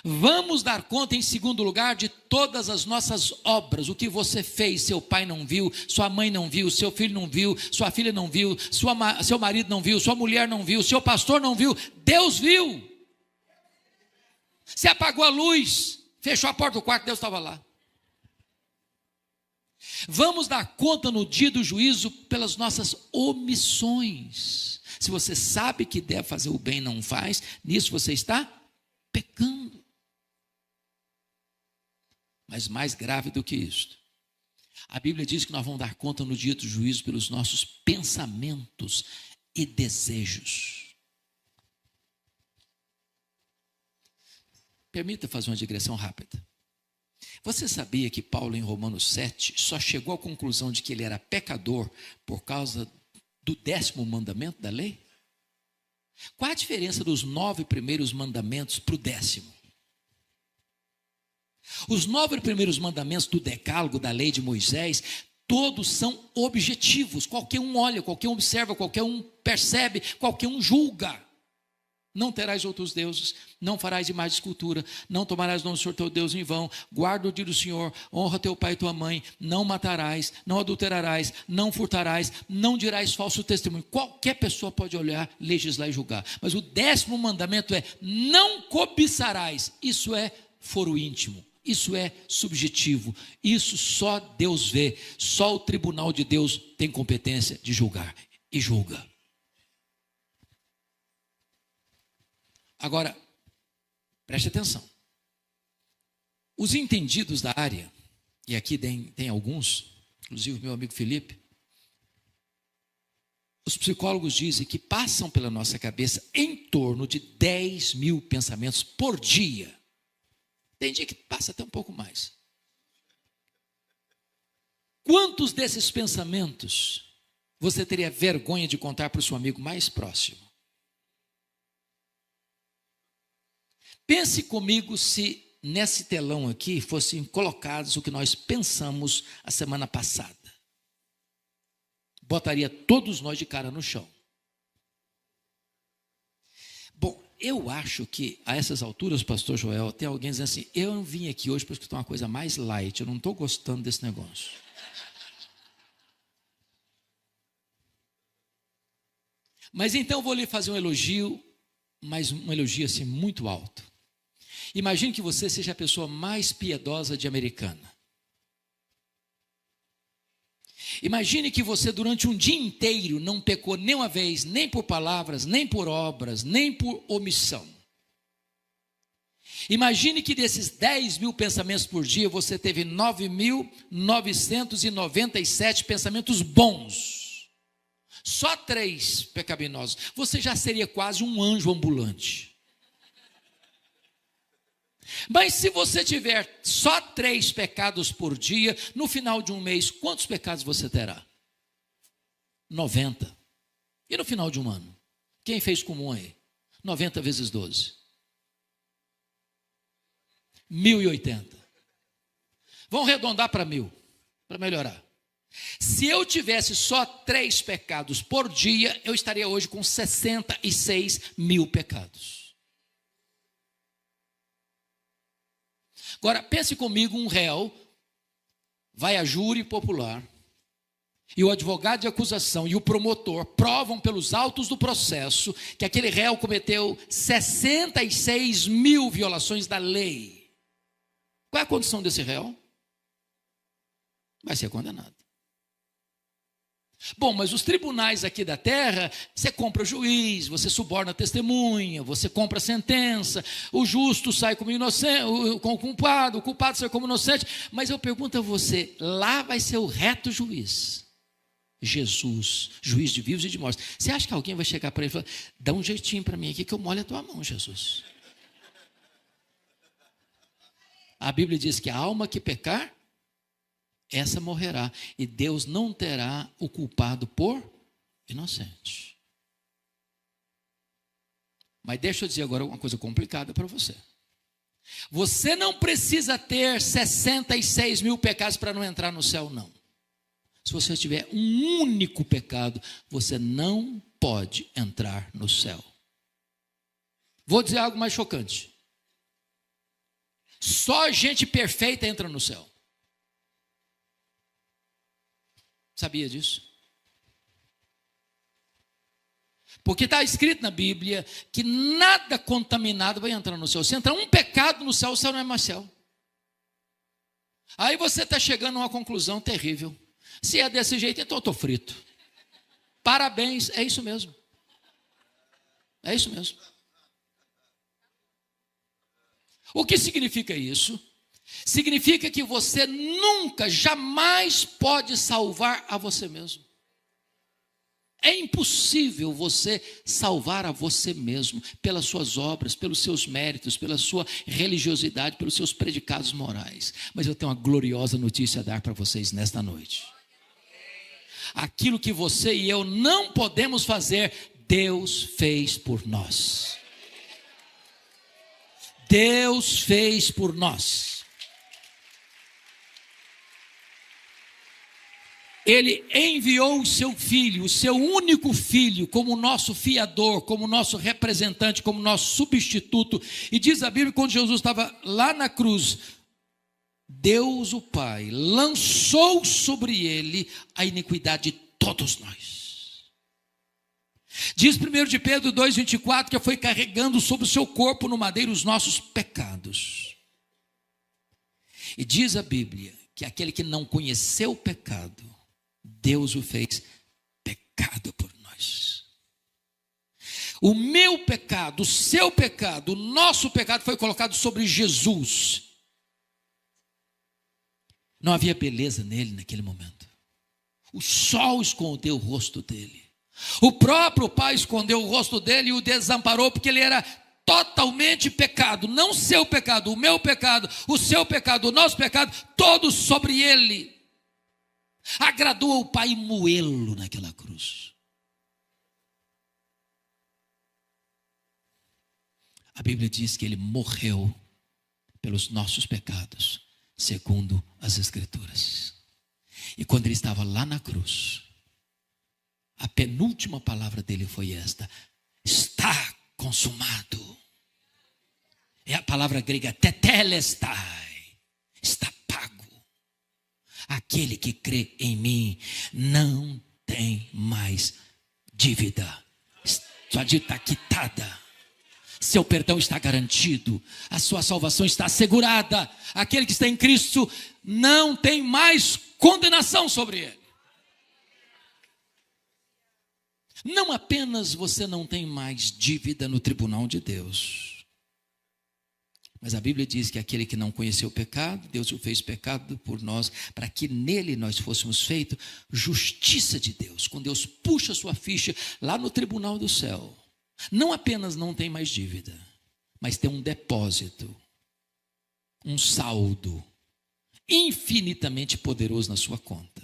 Speaker 1: Vamos dar conta, em segundo lugar, de todas as nossas obras. O que você fez, seu pai não viu, sua mãe não viu, seu filho não viu, sua filha não viu, seu marido não viu, sua mulher não viu, seu pastor não viu, Deus viu. Você apagou a luz, fechou a porta do quarto, Deus estava lá. Vamos dar conta no dia do juízo pelas nossas omissões. Se você sabe que deve fazer o bem e não faz, nisso você está pecando. Mas mais grave do que isto, a Bíblia diz que nós vamos dar conta no dia do juízo pelos nossos pensamentos e desejos. Permita fazer uma digressão rápida. Você sabia que Paulo, em Romanos 7, só chegou à conclusão de que ele era pecador por causa do 10º mandamento da lei? Qual a diferença dos 9 primeiros mandamentos para o 10º? Os 9 primeiros mandamentos do decálogo, da lei de Moisés, todos são objetivos. Qualquer um olha, qualquer um observa, qualquer um percebe, qualquer um julga. Não terás outros deuses, não farás imagem de escultura, não tomarás o nome do Senhor teu Deus em vão, guarda o dia do Senhor, honra teu pai e tua mãe, não matarás, não adulterarás, não furtarás, não dirás falso testemunho. Qualquer pessoa pode olhar, legislar e julgar. Mas o 10º mandamento é: não cobiçarás. Isso é foro íntimo, isso é subjetivo, isso só Deus vê, só o tribunal de Deus tem competência de julgar e julga. Agora, preste atenção. Os entendidos da área, e aqui tem alguns, inclusive o meu amigo Felipe, os psicólogos dizem que passam pela nossa cabeça em torno de 10 mil pensamentos por dia. Tem dia que passa até um pouco mais. Quantos desses pensamentos você teria vergonha de contar para o seu amigo mais próximo? Pense comigo se nesse telão aqui fossem colocados o que nós pensamos a semana passada. Botaria todos nós de cara no chão. Bom, eu acho que a essas alturas, pastor Joel, tem alguém dizendo assim: eu não vim aqui hoje para escutar uma coisa mais light, eu não estou gostando desse negócio. Mas então eu vou lhe fazer um elogio, mas um elogio assim muito alto. Imagine que você seja a pessoa mais piedosa de Americana. Imagine que você durante um dia inteiro não pecou nem uma vez, nem por palavras, nem por obras, nem por omissão. Imagine que desses 10 mil pensamentos por dia, você teve 9.997 pensamentos bons. Só 3 pecaminosos. Você já seria quase um anjo ambulante. Mas se você tiver só 3 pecados por dia, no final de um mês, quantos pecados você terá? 90. E no final de um ano? Quem fez comum aí? 90 vezes 12. 1.080. Vamos arredondar para 1.000, para melhorar. Se eu tivesse só 3 pecados por dia, eu estaria hoje com 66 mil pecados. Agora, pense comigo, um réu vai a júri popular, e o advogado de acusação e o promotor provam pelos autos do processo que aquele réu cometeu 66 mil violações da lei. Qual é a condição desse réu? Vai ser condenado. Bom, mas os tribunais aqui da terra, você compra o juiz, você suborna a testemunha, você compra a sentença, o justo sai como inocente, com o culpado sai como inocente. Mas eu pergunto a você, lá vai ser o reto juiz, Jesus, juiz de vivos e de mortos. Você acha que alguém vai chegar para ele e falar: dá um jeitinho para mim aqui que eu molho a tua mão, Jesus? A Bíblia diz que a alma que pecar, essa morrerá, e Deus não terá o culpado por inocente. Mas deixa eu dizer agora uma coisa complicada para você. Você não precisa ter 66 mil pecados para não entrar no céu, não. Se você tiver um único pecado, você não pode entrar no céu. Vou dizer algo mais chocante. Só gente perfeita entra no céu. Sabia disso? Porque está escrito na Bíblia que nada contaminado vai entrar no céu. Se entrar um pecado no céu, o céu não é mais céu. Aí você está chegando a uma conclusão terrível. Se é desse jeito, então eu estou frito. Parabéns, é isso mesmo. É isso mesmo. O que significa isso? Significa que você nunca, jamais pode salvar a você mesmo. É impossível você salvar a você mesmo pelas suas obras, pelos seus méritos, pela sua religiosidade, pelos seus predicados morais. Mas eu tenho uma gloriosa notícia a dar para vocês nesta noite. Aquilo que você e eu não podemos fazer, Deus fez por nós. Deus fez por nós. Ele enviou o seu filho, o seu único filho, como nosso fiador, como nosso representante, como nosso substituto. E diz a Bíblia, quando Jesus estava lá na cruz, Deus o Pai lançou sobre ele a iniquidade de todos nós. Diz 1 de Pedro 2,24 que foi carregando sobre o seu corpo no madeiro os nossos pecados. E diz a Bíblia que aquele que não conheceu o pecado, Deus o fez pecado por nós. O meu pecado, o seu pecado, o nosso pecado foi colocado sobre Jesus. Não havia beleza nele naquele momento. O sol escondeu o rosto dele. O próprio Pai escondeu o rosto dele e o desamparou, porque ele era totalmente pecado. Não seu pecado, o meu pecado, o seu pecado, o nosso pecado, todos sobre ele. Agradou ao Pai moê-lo naquela cruz. A Bíblia diz que ele morreu pelos nossos pecados, segundo as Escrituras. E quando ele estava lá na cruz, a penúltima palavra dele foi esta: está consumado. É a palavra grega tetelestai, está pago. Aquele que crê em mim não tem mais dívida. Sua dívida está quitada. Seu perdão está garantido. A sua salvação está assegurada. Aquele que está em Cristo não tem mais condenação sobre ele. Não apenas você não tem mais dívida no tribunal de Deus, mas a Bíblia diz que aquele que não conheceu o pecado, Deus o fez pecado por nós, para que nele nós fôssemos feitos justiça de Deus. Quando Deus puxa a sua ficha lá no tribunal do céu, não apenas não tem mais dívida, mas tem um depósito, um saldo infinitamente poderoso na sua conta.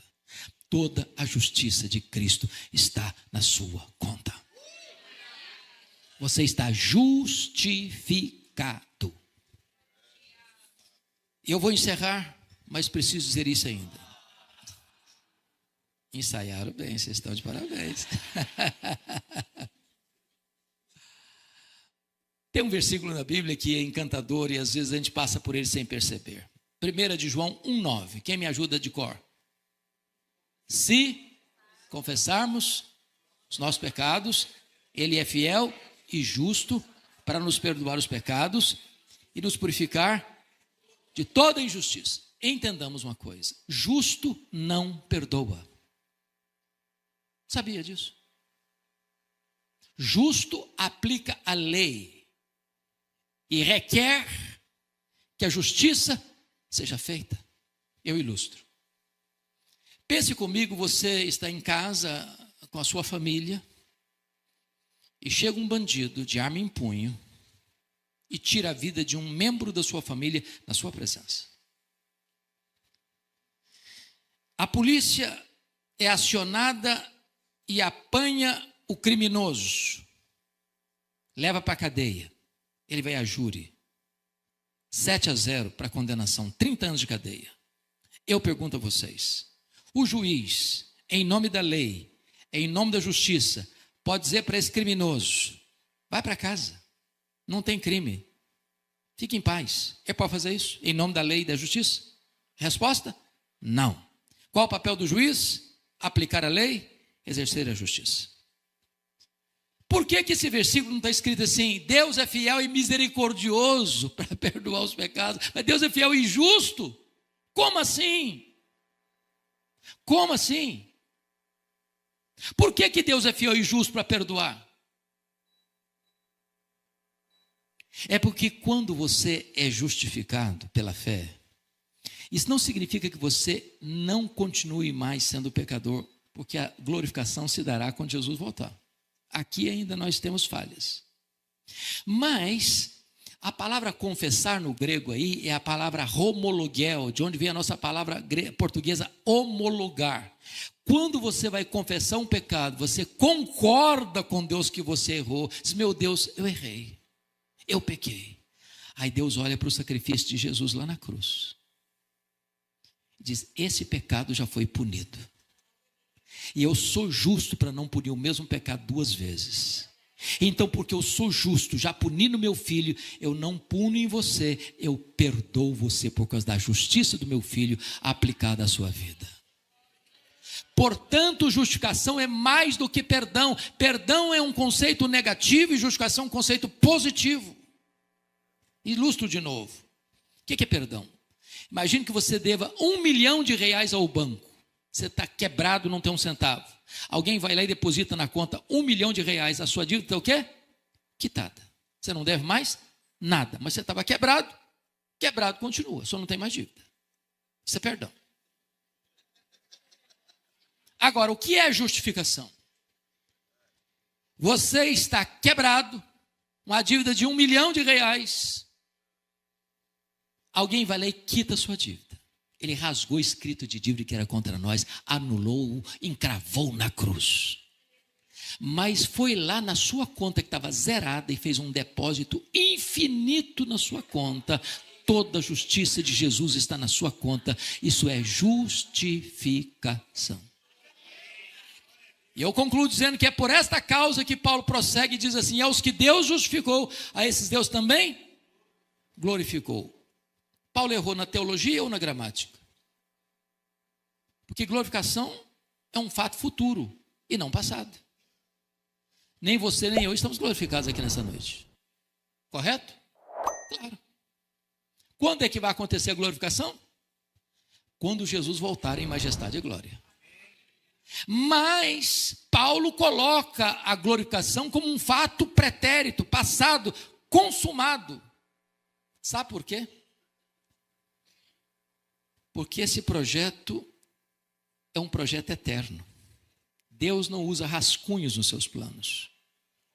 Speaker 1: Toda a justiça de Cristo está na sua conta. Você está justificado. Eu vou encerrar, mas preciso dizer isso ainda. Ensaiaram bem, vocês estão de parabéns. Tem um versículo na Bíblia que é encantador e às vezes a gente passa por ele sem perceber. 1 de João 1,9. Quem me ajuda de cor? Se confessarmos os nossos pecados, Ele é fiel e justo para nos perdoar os pecados e nos purificar de toda injustiça. Entendamos uma coisa: justo não perdoa. Sabia disso? Justo aplica a lei e requer que a justiça seja feita. Eu ilustro. Pense comigo, você está em casa com a sua família e chega um bandido de arma em punho e tira a vida de um membro da sua família na sua presença. A polícia é acionada e apanha o criminoso, leva para a cadeia, ele vai a júri, 7-0 para condenação, 30 anos de cadeia. Eu pergunto a vocês, o juiz, em nome da lei, em nome da justiça, pode dizer para esse criminoso: vai para casa, não tem crime, fique em paz. Ele pode fazer isso em nome da lei e da justiça? Resposta: não. Qual o papel do juiz? Aplicar a lei, exercer a justiça. Por que esse versículo não está escrito assim: Deus é fiel e misericordioso para perdoar os pecados, mas Deus é fiel e justo? Como assim? Como assim? Por que Deus é fiel e justo para perdoar? É porque quando você é justificado pela fé, isso não significa que você não continue mais sendo pecador, porque a glorificação se dará quando Jesus voltar. Aqui ainda nós temos falhas. Mas a palavra confessar no grego aí é a palavra homologel, de onde vem a nossa palavra portuguesa homologar. Quando você vai confessar um pecado, você concorda com Deus que você errou. Diz: meu Deus, eu errei, eu pequei. Aí Deus olha para o sacrifício de Jesus lá na cruz. Diz: esse pecado já foi punido. E eu sou justo para não punir o mesmo pecado 2 vezes. Então, porque eu sou justo, já puni no meu filho, eu não puno em você, eu perdoo você por causa da justiça do meu filho aplicada à sua vida. Portanto, justificação é mais do que perdão. Perdão é um conceito negativo e justificação é um conceito positivo. Ilustro de novo. O que é perdão? Imagine que você deva R$1 milhão ao banco. Você está quebrado, não tem um centavo. Alguém vai lá e deposita na conta R$1 milhão. A sua dívida está o quê? Quitada. Você não deve mais nada. Mas você estava quebrado. Quebrado continua, só não tem mais dívida. Isso é perdão. Agora, o que é justificação? Você está quebrado, uma dívida de R$1 milhão. Alguém vai lá e quita a sua dívida. Ele rasgou o escrito de dívida que era contra nós, anulou-o, encravou na cruz. Mas foi lá na sua conta que estava zerada e fez um depósito infinito na sua conta. Toda a justiça de Jesus está na sua conta. Isso é justificação. E eu concluo dizendo que é por esta causa que Paulo prossegue e diz assim: e aos que Deus justificou, a esses Deus também glorificou. Paulo errou na teologia ou na gramática? Porque glorificação é um fato futuro e não passado. Nem você nem eu estamos glorificados aqui nessa noite. Correto? Claro. Quando é que vai acontecer a glorificação? Quando Jesus voltar em majestade e glória. Mas Paulo coloca a glorificação como um fato pretérito, passado, consumado. Sabe por quê? Porque esse projeto é um projeto eterno. Deus não usa rascunhos nos seus planos.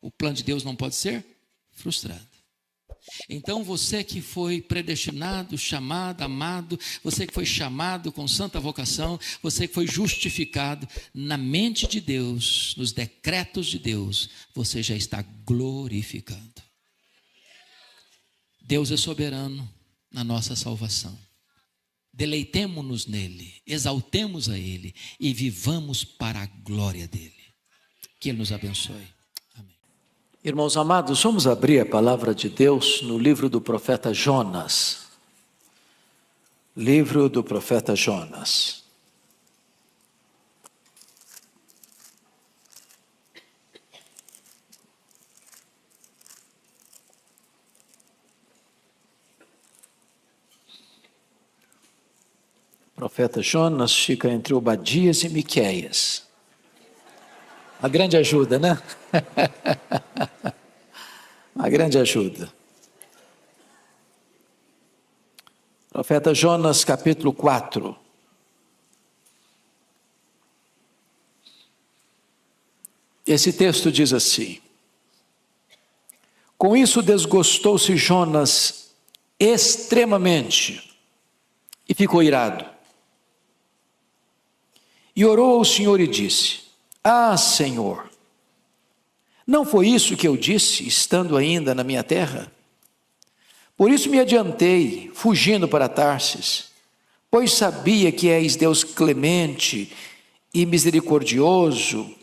Speaker 1: O plano de Deus não pode ser frustrado. Então você que foi predestinado, chamado, amado, você que foi chamado com santa vocação, você que foi justificado na mente de Deus, nos decretos de Deus, você já está glorificado. Deus é soberano na nossa salvação. Deleitemo-nos nele, exaltemos a ele e vivamos para a glória dele. Que ele nos abençoe. Amém.
Speaker 2: Irmãos amados, vamos abrir a palavra de Deus no livro do profeta Jonas. Livro do profeta Jonas. O profeta Jonas fica entre Obadias e Miqueias. Uma grande ajuda, né? Uma grande ajuda. Profeta Jonas, capítulo 4. Esse texto diz assim: com isso desgostou-se Jonas extremamente e ficou irado. E orou ao Senhor e disse: ah, Senhor, não foi isso que eu disse, estando ainda na minha terra? Por isso me adiantei, fugindo para Tarsis, pois sabia que és Deus clemente e misericordioso,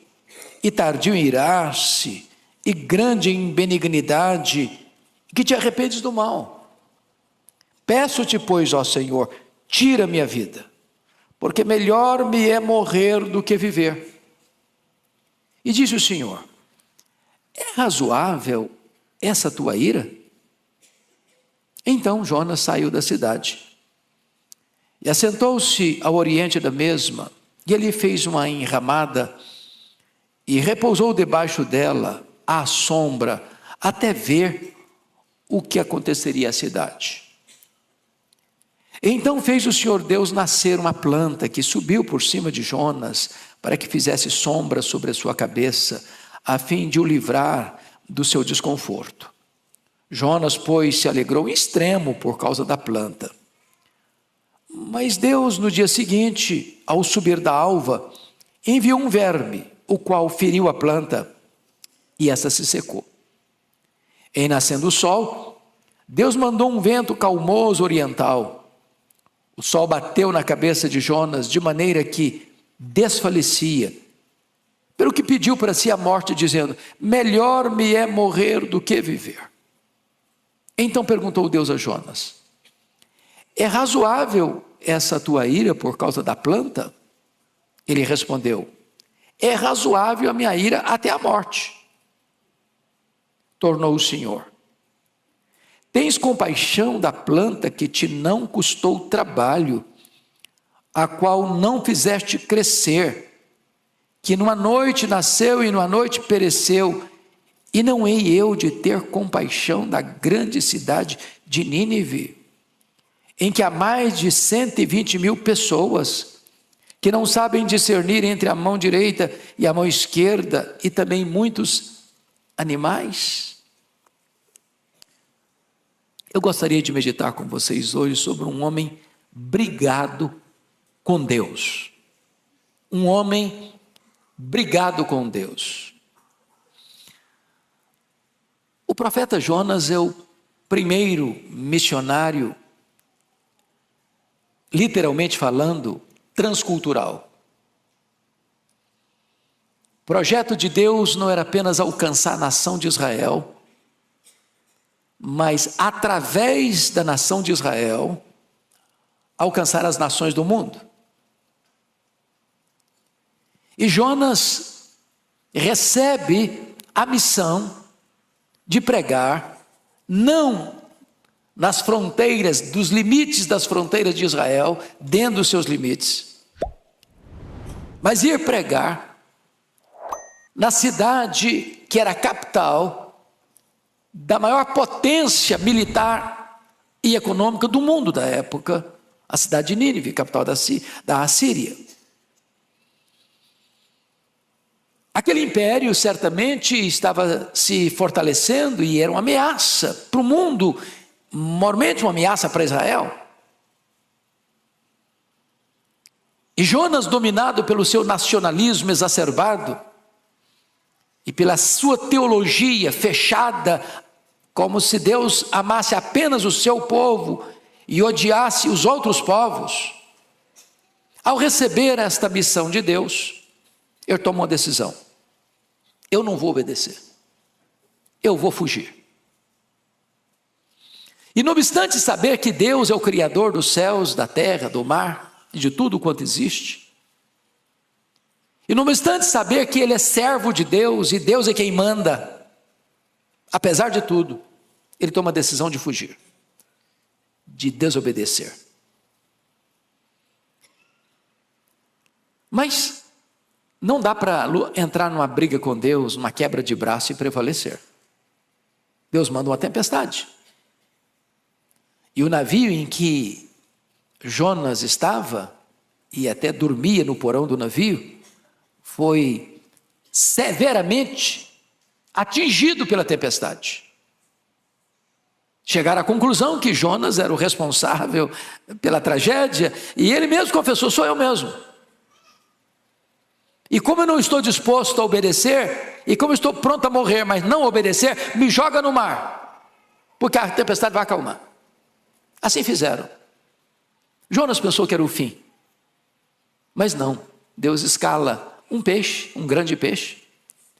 Speaker 2: e tardio em irar-se, e grande em benignidade, que te arrependes do mal. Peço-te, pois, ó Senhor, tira minha vida, porque melhor me é morrer do que viver. E disse o Senhor: é razoável essa tua ira? Então Jonas saiu da cidade e assentou-se ao oriente da mesma, e ali fez uma enramada e repousou debaixo dela à sombra, até ver o que aconteceria à cidade. Então fez o Senhor Deus nascer uma planta que subiu por cima de Jonas, para que fizesse sombra sobre a sua cabeça, a fim de o livrar do seu desconforto. Jonas, pois, se alegrou em extremo por causa da planta. Mas Deus, no dia seguinte, ao subir da alva, enviou um verme, o qual feriu a planta, e essa se secou. Em nascendo o sol, Deus mandou um vento calmoso oriental. O sol bateu na cabeça de Jonas de maneira que desfalecia, pelo que pediu para si a morte, dizendo: melhor me é morrer do que viver. Então perguntou Deus a Jonas: é razoável essa tua ira por causa da planta? Ele respondeu: é razoável a minha ira até a morte. Tornou o Senhor: tens compaixão da planta que te não custou trabalho, a qual não fizeste crescer, que numa noite nasceu e numa noite pereceu, e não hei eu de ter compaixão da grande cidade de Nínive, em que há mais de 120.000 pessoas, que não sabem discernir entre a mão direita e a mão esquerda, e também muitos animais? Eu gostaria de meditar com vocês hoje sobre um homem brigado com Deus. Um homem brigado com Deus. O profeta Jonas é o primeiro missionário, literalmente falando, transcultural. O projeto de Deus não era apenas alcançar a nação de Israel, mas através da nação de Israel, alcançar as nações do mundo. E Jonas recebe a missão de pregar, não nas fronteiras, dos limites das fronteiras de Israel, dentro dos seus limites, mas ir pregar na cidade que era a capital da maior potência militar e econômica do mundo da época, a cidade de Nínive, capital da Assíria. Aquele império certamente estava se fortalecendo e era uma ameaça para o mundo, mormente uma ameaça para Israel. E Jonas, dominado pelo seu nacionalismo exacerbado e pela sua teologia fechada, como se Deus amasse apenas o seu povo e odiasse os outros povos, ao receber esta missão de Deus, ele tomou uma decisão: eu não vou obedecer, eu vou fugir. E não obstante saber que Deus é o Criador dos céus, da terra, do mar e de tudo quanto existe, e não obstante saber que ele é servo de Deus e Deus é quem manda, apesar de tudo, ele toma a decisão de fugir, de desobedecer. Mas não dá para entrar numa briga com Deus, numa quebra de braço e prevalecer. Deus manda uma tempestade. E o navio em que Jonas estava, e até dormia no porão do navio, foi severamente atingido pela tempestade. Chegaram à conclusão que Jonas era o responsável pela tragédia, e ele mesmo confessou: sou eu mesmo. E como eu não estou disposto a obedecer, e como eu estou pronto a morrer, mas não obedecer, me joga no mar, porque a tempestade vai acalmar. Assim fizeram. Jonas pensou que era o fim, mas não. Deus escala um peixe, um grande peixe,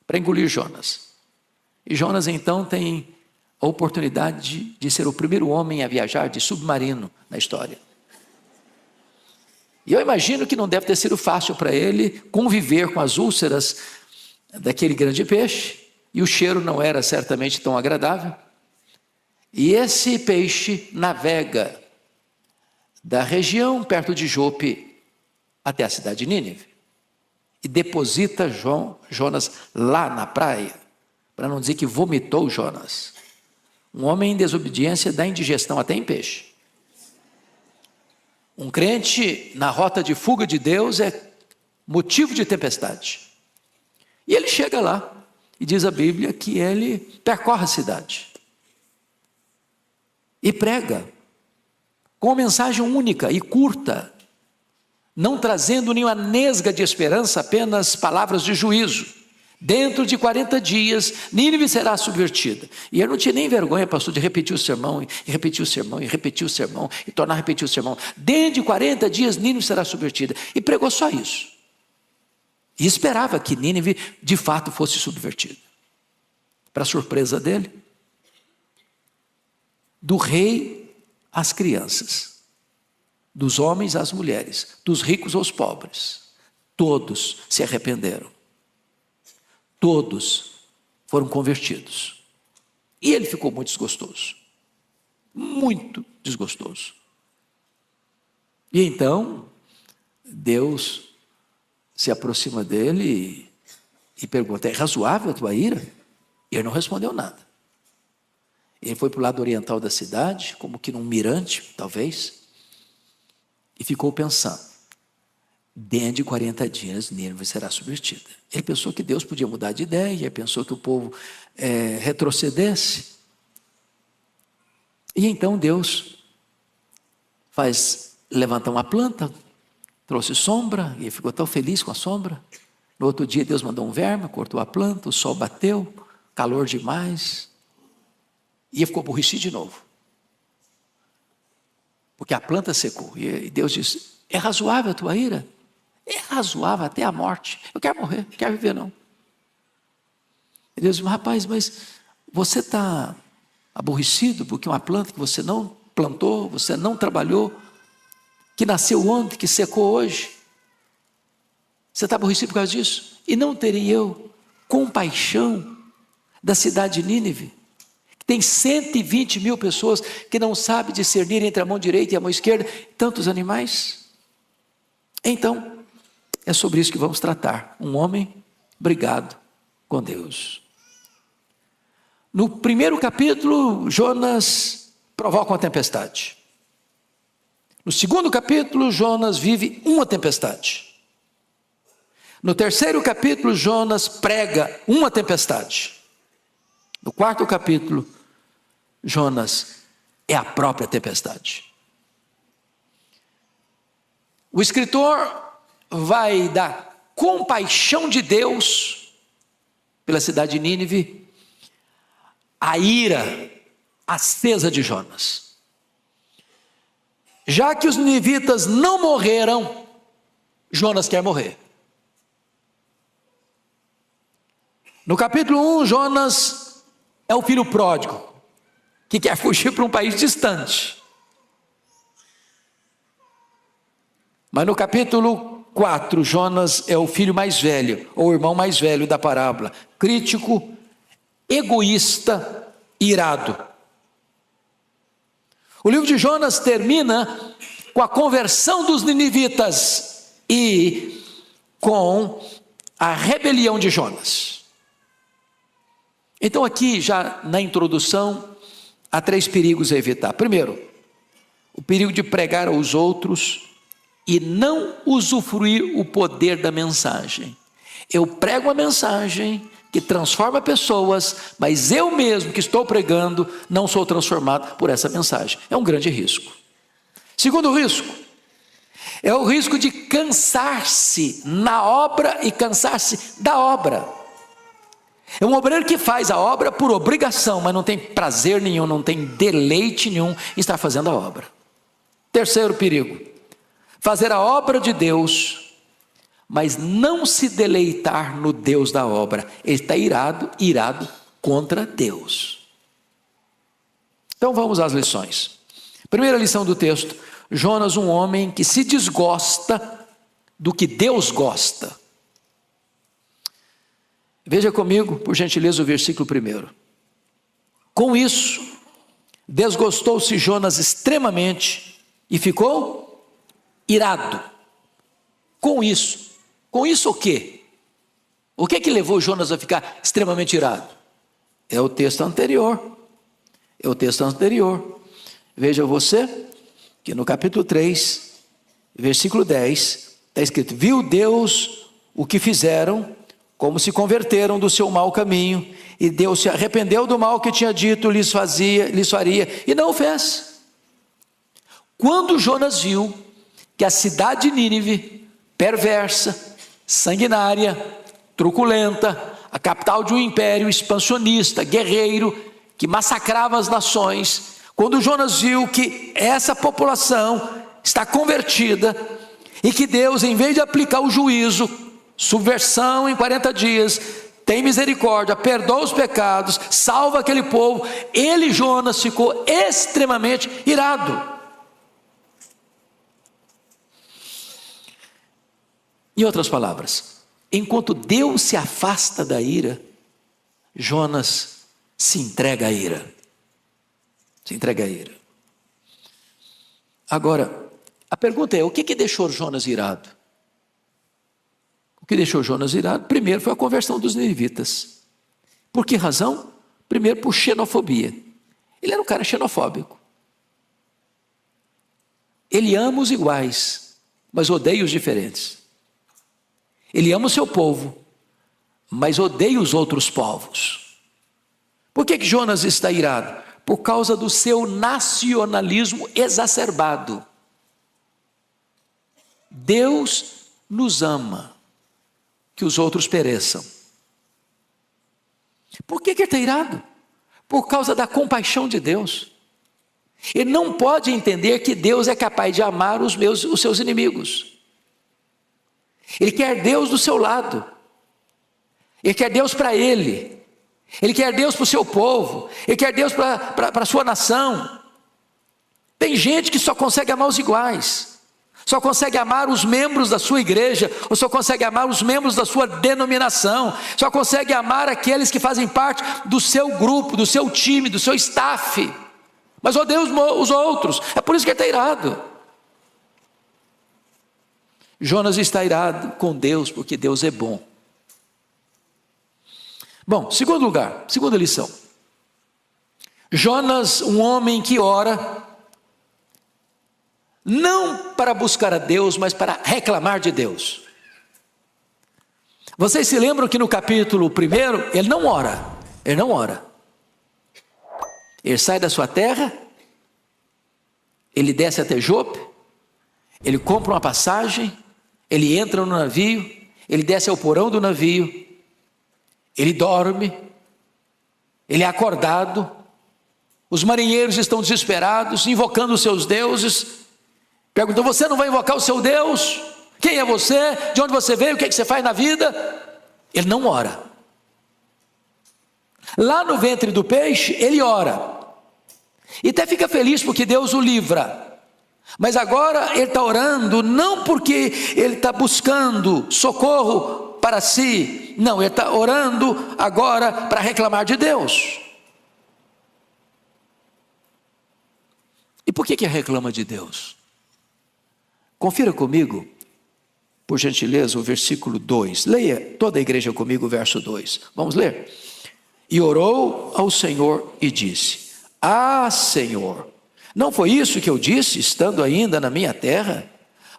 Speaker 2: para engolir Jonas. E Jonas então tem a oportunidade de ser o primeiro homem a viajar de submarino na história. E eu imagino que não deve ter sido fácil para ele conviver com as úlceras daquele grande peixe, e o cheiro não era certamente tão agradável. E esse peixe navega da região perto de Jope até a cidade de Nínive e deposita Jonas lá na praia, para não dizer que vomitou Jonas. Um homem em desobediência dá indigestão até em peixe. Um crente na rota de fuga de Deus é motivo de tempestade. E ele chega lá, e diz a Bíblia que ele percorre a cidade e prega com uma mensagem única e curta, não trazendo nenhuma nesga de esperança, apenas palavras de juízo. Dentro de 40 dias, Nínive será subvertida. E eu não tinha nem vergonha, pastor, de repetir o sermão, e repetir o sermão, e repetir o sermão, e tornar a repetir o sermão. Dentro de 40 dias, Nínive será subvertida. E pregou só isso. E esperava que Nínive, de fato, fosse subvertida. Para surpresa dele, do rei às crianças, dos homens às mulheres, dos ricos aos pobres, todos se arrependeram. Todos foram convertidos. E ele ficou muito desgostoso. Muito desgostoso. E então, Deus se aproxima dele e pergunta: é razoável a tua ira? E ele não respondeu nada. Ele foi para o lado oriental da cidade, como que num mirante, talvez, e ficou pensando: dentro de 40 dias, Nínive será subvertida. Ele pensou que Deus podia mudar de ideia, pensou que o povo retrocedesse. E então Deus faz levantar uma planta, trouxe sombra, e ele ficou tão feliz com a sombra. No outro dia Deus mandou um verme, cortou a planta, o sol bateu, calor demais, e ele ficou aborrecido de novo. Porque a planta secou, e Deus disse: é razoável a tua ira? É razoável até a morte. Eu quero morrer, não quero viver não. Deus diz: rapaz, mas você está aborrecido porque uma planta que você não plantou, você não trabalhou, que nasceu ontem, que secou hoje, você está aborrecido por causa disso? E não terei eu compaixão da cidade de Nínive, que tem 120 mil pessoas que não sabem discernir entre a mão direita e a mão esquerda, tantos animais? Então, é sobre isso que vamos tratar. Um homem brigado com Deus. No primeiro capítulo, Jonas provoca uma tempestade. No segundo capítulo, Jonas vive uma tempestade. No terceiro capítulo, Jonas prega uma tempestade. No quarto capítulo, Jonas é a própria tempestade. O escritor vai da compaixão de Deus pela cidade de Nínive à ira acesa de Jonas. Já que os ninivitas não morreram, Jonas quer morrer. No capítulo 1, Jonas é o filho pródigo, que quer fugir para um país distante. Mas no capítulo 4, Jonas é o filho mais velho, ou o irmão mais velho da parábola, crítico, egoísta, irado. O livro de Jonas termina com a conversão dos ninivitas e com a rebelião de Jonas. Então aqui, já na introdução, há 3 perigos a evitar. Primeiro, o perigo de pregar aos outros e não usufruir o poder da mensagem. Eu prego a mensagem que transforma pessoas, mas eu mesmo que estou pregando não sou transformado por essa mensagem. É um grande risco. Segundo risco, é o risco de cansar-se na obra e cansar-se da obra. É um obreiro que faz a obra por obrigação, mas não tem prazer nenhum, não tem deleite nenhum em estar fazendo a obra. Terceiro perigo, fazer a obra de Deus, mas não se deleitar no Deus da obra. Ele está irado contra Deus. Então vamos às lições. Primeira lição do texto: Jonas, um homem que se desgosta do que Deus gosta. Veja comigo, por gentileza, o versículo 1. Com isso, desgostou-se Jonas extremamente e ficou irado. Com isso o quê? O que é que levou Jonas a ficar extremamente irado? É o texto anterior. Veja você que no capítulo 3, versículo 10, está escrito: viu Deus o que fizeram, como se converteram do seu mau caminho, e Deus se arrependeu do mal que tinha dito lhes faria, e não o fez. Quando Jonas viu que a cidade de Nínive, perversa, sanguinária, truculenta, a capital de um império expansionista, guerreiro, que massacrava as nações, quando Jonas viu que essa população está convertida, e que Deus, em vez de aplicar o juízo, subversão em 40 dias, tem misericórdia, perdoa os pecados, salva aquele povo, Jonas, ficou extremamente irado. Em outras palavras, enquanto Deus se afasta da ira, Jonas se entrega à ira. Agora, a pergunta é: o que deixou Jonas irado? O que deixou Jonas irado, primeiro, foi a conversão dos ninivitas. Por que razão? Primeiro, por xenofobia. Ele era um cara xenofóbico. Ele ama os iguais, mas odeia os diferentes. Ele ama o seu povo, mas odeia os outros povos. Por que Jonas está irado? Por causa do seu nacionalismo exacerbado. Deus nos ama, que os outros pereçam. Por que ele está irado? Por causa da compaixão de Deus. Ele não pode entender que Deus é capaz de amar os seus inimigos. Ele quer Deus do seu lado. Ele quer Deus para ele. Ele quer Deus para o seu povo, Ele quer Deus para a sua nação. Tem gente que só consegue amar os iguais, só consegue amar os membros da sua igreja, ou só consegue amar os membros da sua denominação, só consegue amar aqueles que fazem parte do seu grupo, do seu time, do seu staff, mas odeia os outros. É por isso que ele está irado. Jonas está irado com Deus, porque Deus é bom. Bom, segundo lugar, segunda lição. Jonas, um homem que ora, não para buscar a Deus, mas para reclamar de Deus. Vocês se lembram que no capítulo 1, ele não ora. Ele sai da sua terra, ele desce até Jope, ele compra uma passagem, ele entra no navio, ele desce ao porão do navio, ele dorme, ele é acordado, os marinheiros estão desesperados, invocando os seus deuses, perguntam: você não vai invocar o seu Deus? Quem é você? De onde você veio? O que é que você faz na vida? Ele não ora. Lá no ventre do peixe, ele ora, e até fica feliz porque Deus o livra. Mas agora ele está orando não porque ele está buscando socorro para si, não, ele está orando agora para reclamar de Deus. E por que reclama de Deus? Confira comigo, por gentileza, o versículo 2. Leia toda a igreja comigo o verso 2. Vamos ler? E orou ao Senhor e disse: ah, Senhor, não foi isso que eu disse, estando ainda na minha terra?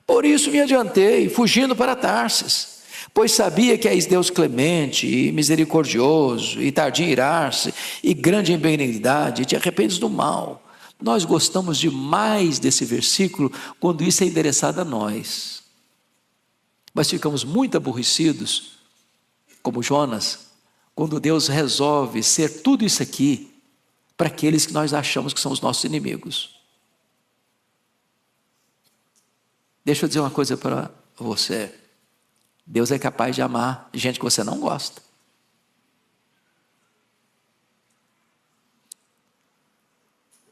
Speaker 2: Por isso me adiantei, fugindo para Tarsis, pois sabia que és Deus clemente e misericordioso, e tardio em irar-se, e grande em benignidade, e te arrependes do mal. Nós gostamos demais desse versículo quando isso é endereçado a nós, mas ficamos muito aborrecidos, como Jonas, quando Deus resolve ser tudo isso aqui para aqueles que nós achamos que são os nossos inimigos. Deixa eu dizer uma coisa para você: Deus é capaz de amar gente que você não gosta.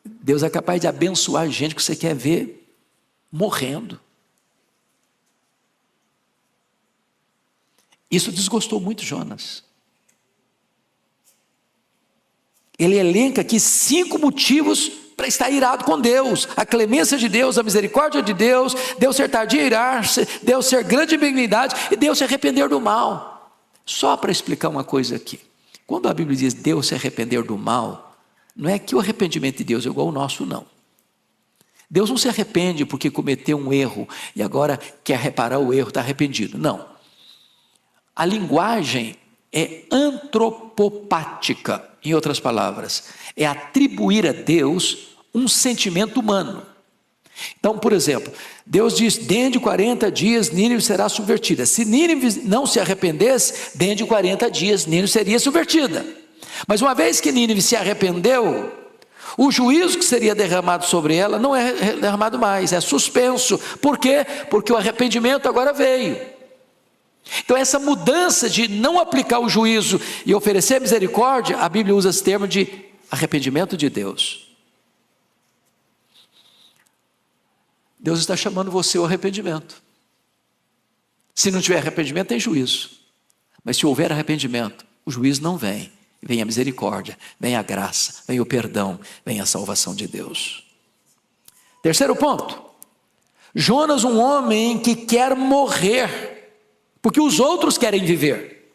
Speaker 2: Deus é capaz de abençoar gente que você quer ver morrendo. Isso desgostou muito Jonas. Ele elenca aqui 5 motivos para estar irado com Deus: a clemência de Deus, a misericórdia de Deus, Deus ser tardio em irar-se, Deus ser grande em benignidade e Deus se arrepender do mal. Só para explicar uma coisa aqui: quando a Bíblia diz Deus se arrepender do mal, não é que o arrependimento de Deus é igual ao nosso, não. Deus não se arrepende porque cometeu um erro e agora quer reparar o erro, está arrependido. Não. A linguagem é antropopática, em outras palavras, é atribuir a Deus um sentimento humano. Então, por exemplo, Deus diz: dentro de 40 dias Nínive será subvertida. Se Nínive não se arrependesse, dentro de 40 dias Nínive seria subvertida. Mas uma vez que Nínive se arrependeu, o juízo que seria derramado sobre ela não é derramado mais, é suspenso. Por quê? Porque o arrependimento agora veio. Então essa mudança de não aplicar o juízo e oferecer misericórdia, a Bíblia usa esse termo de arrependimento de Deus. Deus está chamando você ao arrependimento. Se não tiver arrependimento, tem juízo. Mas se houver arrependimento, o juízo não vem. Vem a misericórdia, vem a graça, vem o perdão, vem a salvação de Deus. Terceiro ponto: Jonas, um homem que quer morrer, porque os outros querem viver.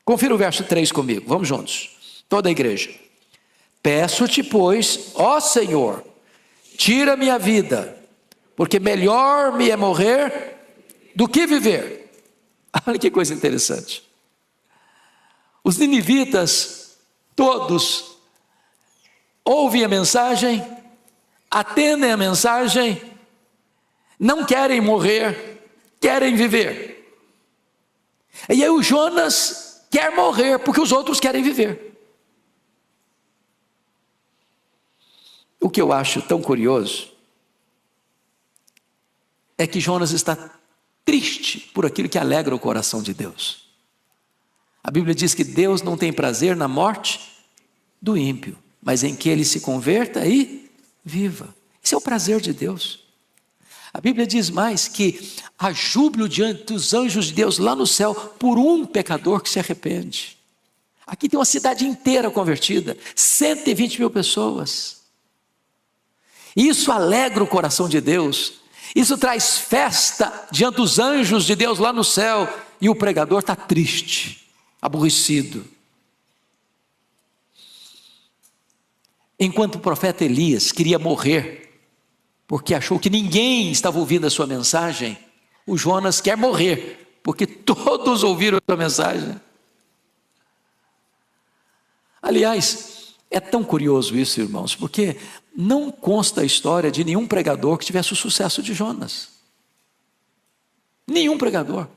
Speaker 2: Confira o verso 3 comigo, vamos juntos, toda a igreja. Peço-te, pois, ó Senhor, tira minha vida, porque melhor me é morrer do que viver. Olha que coisa interessante. Os ninivitas, todos, ouvem a mensagem, atendem a mensagem, não querem morrer, querem viver. E aí o Jonas quer morrer, porque os outros querem viver. O que eu acho tão curioso é que Jonas está triste por aquilo que alegra o coração de Deus. A Bíblia diz que Deus não tem prazer na morte do ímpio, mas em que ele se converta e viva. Esse é o prazer de Deus. A Bíblia diz mais que há júbilo diante dos anjos de Deus lá no céu por um pecador que se arrepende. Aqui tem uma cidade inteira convertida, 120 mil pessoas. Isso alegra o coração de Deus. Isso traz festa diante dos anjos de Deus lá no céu. E o pregador está triste, aborrecido. Enquanto o profeta Elias queria morrer, porque achou que ninguém estava ouvindo a sua mensagem, o Jonas quer morrer, porque todos ouviram a sua mensagem. Aliás, é tão curioso isso, irmãos, porque não consta a história de nenhum pregador que tivesse o sucesso de Jonas. Nenhum pregador.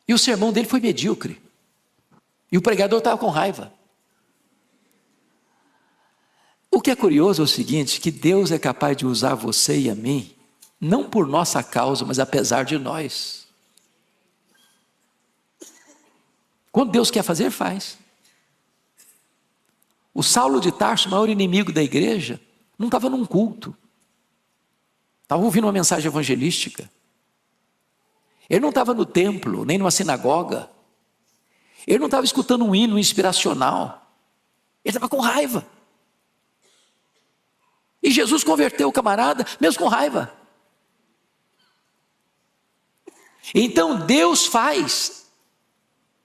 Speaker 2: E o sermão dele foi medíocre. E o pregador estava com raiva. O que é curioso é o seguinte, que Deus é capaz de usar você e a mim, não por nossa causa, mas apesar de nós. Quando Deus quer fazer, faz. O Saulo de Tarso, o maior inimigo da igreja, não estava num culto. Estava ouvindo uma mensagem evangelística. Ele não estava no templo, nem numa sinagoga. Ele não estava escutando um hino inspiracional. Ele estava com raiva. E Jesus converteu o camarada, mesmo com raiva. Então Deus faz,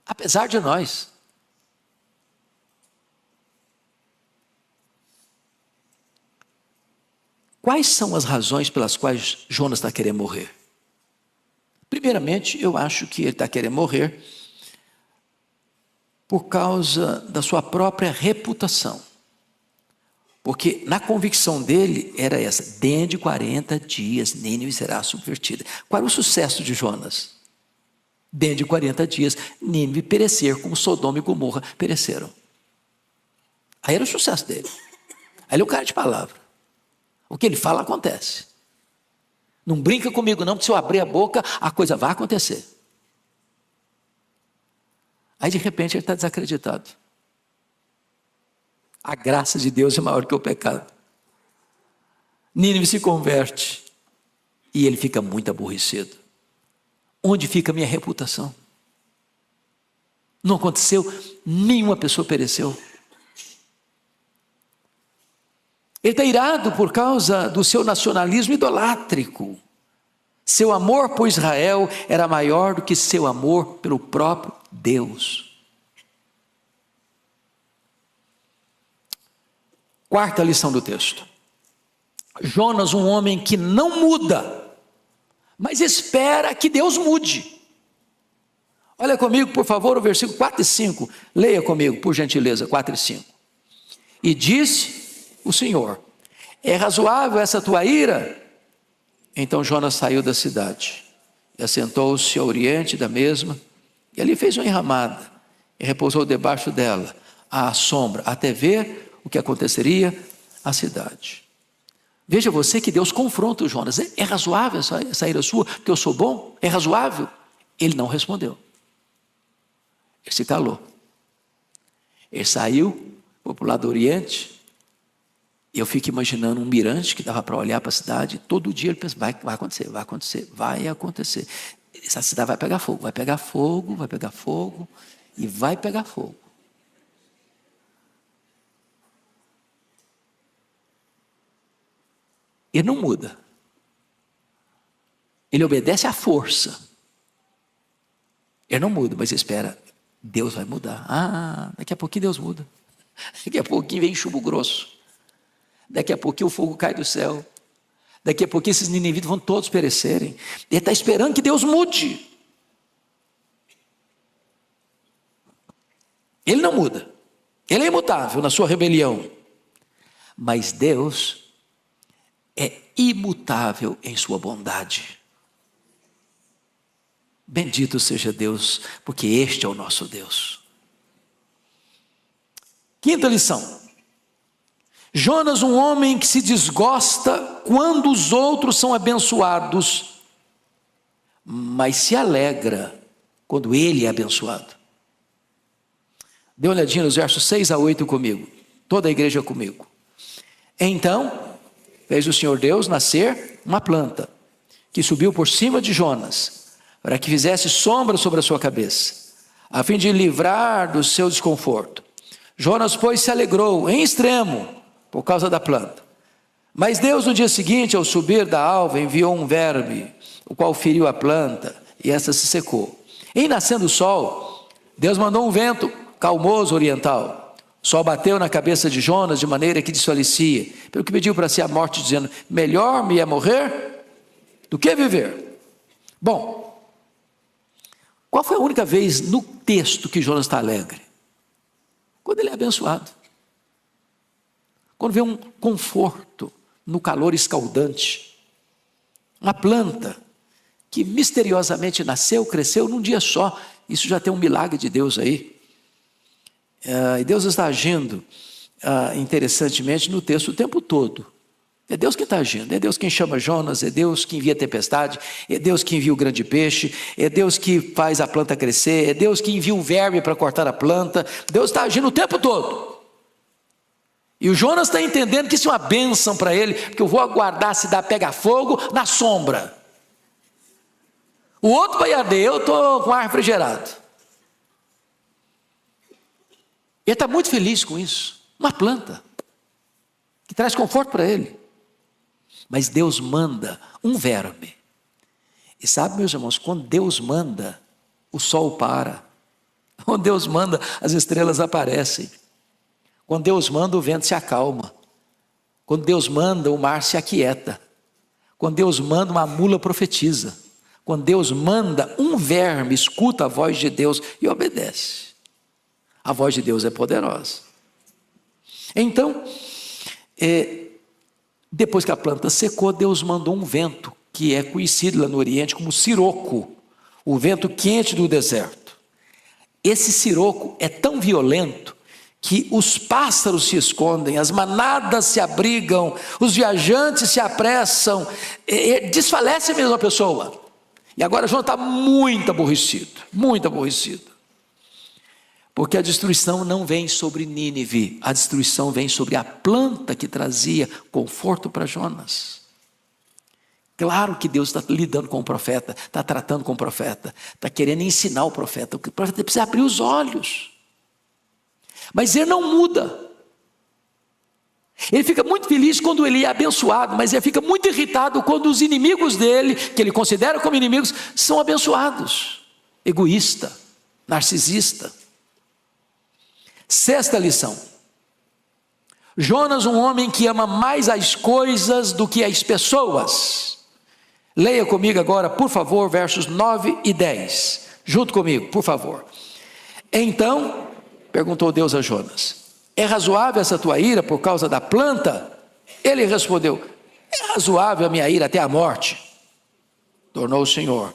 Speaker 2: apesar de nós. Quais são as razões pelas quais Jonas está querendo morrer? Primeiramente, eu acho que ele está querendo morrer por causa da sua própria reputação. Porque na convicção dele era essa: dentro de 40 dias Nínive será subvertida. Qual era o sucesso de Jonas? Dentro de 40 dias Nínive perecer como Sodoma e Gomorra pereceram. Aí era o sucesso dele. Aí ele é o cara de palavra. O que ele fala acontece. Não brinca comigo não, porque se eu abrir a boca, a coisa vai acontecer. Aí de repente ele está desacreditado. A graça de Deus é maior que o pecado. Nínive se converte e ele fica muito aborrecido. Onde fica a minha reputação? Não aconteceu, nenhuma pessoa pereceu. Ele está irado por causa do seu nacionalismo idolátrico. Seu amor por Israel era maior do que seu amor pelo próprio Deus. Quarta lição do texto. Jonas, um homem que não muda, mas espera que Deus mude. Olha comigo, por favor, o versículo 4 e 5. Leia comigo, por gentileza, 4 e 5. E disse o Senhor: é razoável essa tua ira? Então Jonas saiu da cidade e assentou-se ao oriente da mesma, e ali fez uma enramada e repousou debaixo dela, à sombra, até ver o que aconteceria à cidade. Veja você que Deus confronta o Jonas. É razoável essa ira sua, porque eu sou bom? É razoável? Ele não respondeu. Ele se calou. Ele saiu, foi para o lado do oriente. Eu fico imaginando um mirante que dava para olhar para a cidade. Todo dia ele pensa: vai acontecer, vai acontecer, vai acontecer. Essa cidade vai pegar fogo, vai pegar fogo, vai pegar fogo e vai pegar fogo. Ele não muda. Ele obedece à força. Ele não muda, mas espera: Deus vai mudar. Daqui a pouquinho Deus muda. Daqui a pouquinho vem chumbo grosso. Daqui a pouquinho o fogo cai do céu. Daqui a pouquinho esses ninivitas vão todos perecerem. Ele está esperando que Deus mude. Ele não muda. Ele é imutável na sua rebelião. Mas Deus é imutável em sua bondade. Bendito seja Deus, porque este é o nosso Deus. Quinta lição. Jonas, um homem que se desgosta quando os outros são abençoados, mas se alegra quando ele é abençoado. Dê uma olhadinha nos versos 6 a 8 comigo, toda a igreja comigo. Então fez o Senhor Deus nascer uma planta, que subiu por cima de Jonas, para que fizesse sombra sobre a sua cabeça, a fim de livrar do seu desconforto. Jonas, pois, se alegrou em extremo por causa da planta. Mas Deus, no dia seguinte, ao subir da alva, enviou um verme, o qual feriu a planta, e essa se secou. Em nascendo o sol, Deus mandou um vento calmoso oriental. O sol bateu na cabeça de Jonas de maneira que desfalecia, pelo que pediu para si a morte, dizendo: melhor me é morrer do que viver. Bom, qual foi a única vez no texto que Jonas está alegre? Quando ele é abençoado. Quando vê um conforto no calor escaldante. Uma planta que misteriosamente nasceu, cresceu num dia só. Isso já tem um milagre de Deus aí. E Deus está agindo interessantemente no texto o tempo todo. É Deus que está agindo, é Deus quem chama Jonas, é Deus que envia a tempestade, é Deus que envia o grande peixe, é Deus que faz a planta crescer, é Deus que envia o verme para cortar a planta. Deus está agindo o tempo todo. E o Jonas está entendendo que isso é uma bênção para ele, porque eu vou aguardar se dá pega fogo na sombra. O outro vai arder, eu estou com ar refrigerado. Ele está muito feliz com isso. Uma planta que traz conforto para ele. Mas Deus manda um verme. E sabe, meus irmãos, quando Deus manda, o sol para. Quando Deus manda, as estrelas aparecem. Quando Deus manda, o vento se acalma. Quando Deus manda, o mar se aquieta. Quando Deus manda, uma mula profetiza. Quando Deus manda, um verme escuta a voz de Deus e obedece. A voz de Deus é poderosa. Então, depois que a planta secou, Deus mandou um vento, que é conhecido lá no Oriente como siroco, o vento quente do deserto. Esse siroco é tão violento que os pássaros se escondem, as manadas se abrigam, os viajantes se apressam, desfalece mesmo a pessoa. E agora João está muito aborrecido, porque a destruição não vem sobre Nínive, a destruição vem sobre a planta que trazia conforto para Jonas. Claro que Deus está lidando com o profeta, está tratando com o profeta, está querendo ensinar o profeta precisa abrir os olhos. Mas ele não muda. Ele fica muito feliz quando ele é abençoado, mas ele fica muito irritado quando os inimigos dele, que ele considera como inimigos, são abençoados. Egoísta, narcisista. Sexta lição. Jonas, um homem que ama mais as coisas do que as pessoas. Leia comigo agora, por favor, versos 9 e 10. Junto comigo, por favor. Então, perguntou Deus a Jonas: é razoável essa tua ira por causa da planta? Ele respondeu: é razoável a minha ira até a morte. Tornou o Senhor: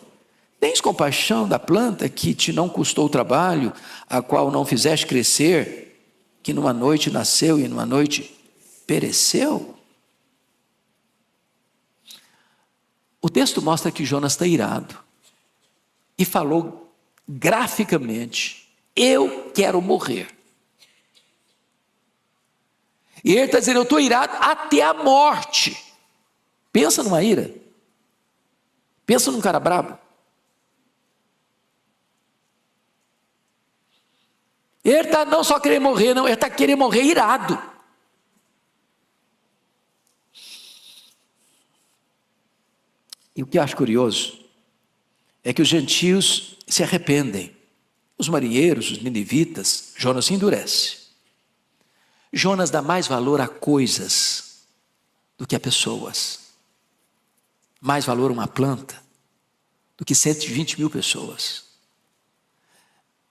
Speaker 2: tens compaixão da planta que te não custou trabalho, a qual não fizeste crescer, que numa noite nasceu e numa noite pereceu? O texto mostra que Jonas está irado e falou graficamente: eu quero morrer. E ele está dizendo: eu estou irado até a morte. Pensa numa ira. Pensa num cara brabo. Ele está não só querendo morrer, não, ele está querendo morrer irado. E o que eu acho curioso é que os gentios se arrependem. Os marinheiros, os ninivitas, Jonas se endurece. Jonas dá mais valor a coisas do que a pessoas. Mais valor a uma planta do que 120 mil pessoas.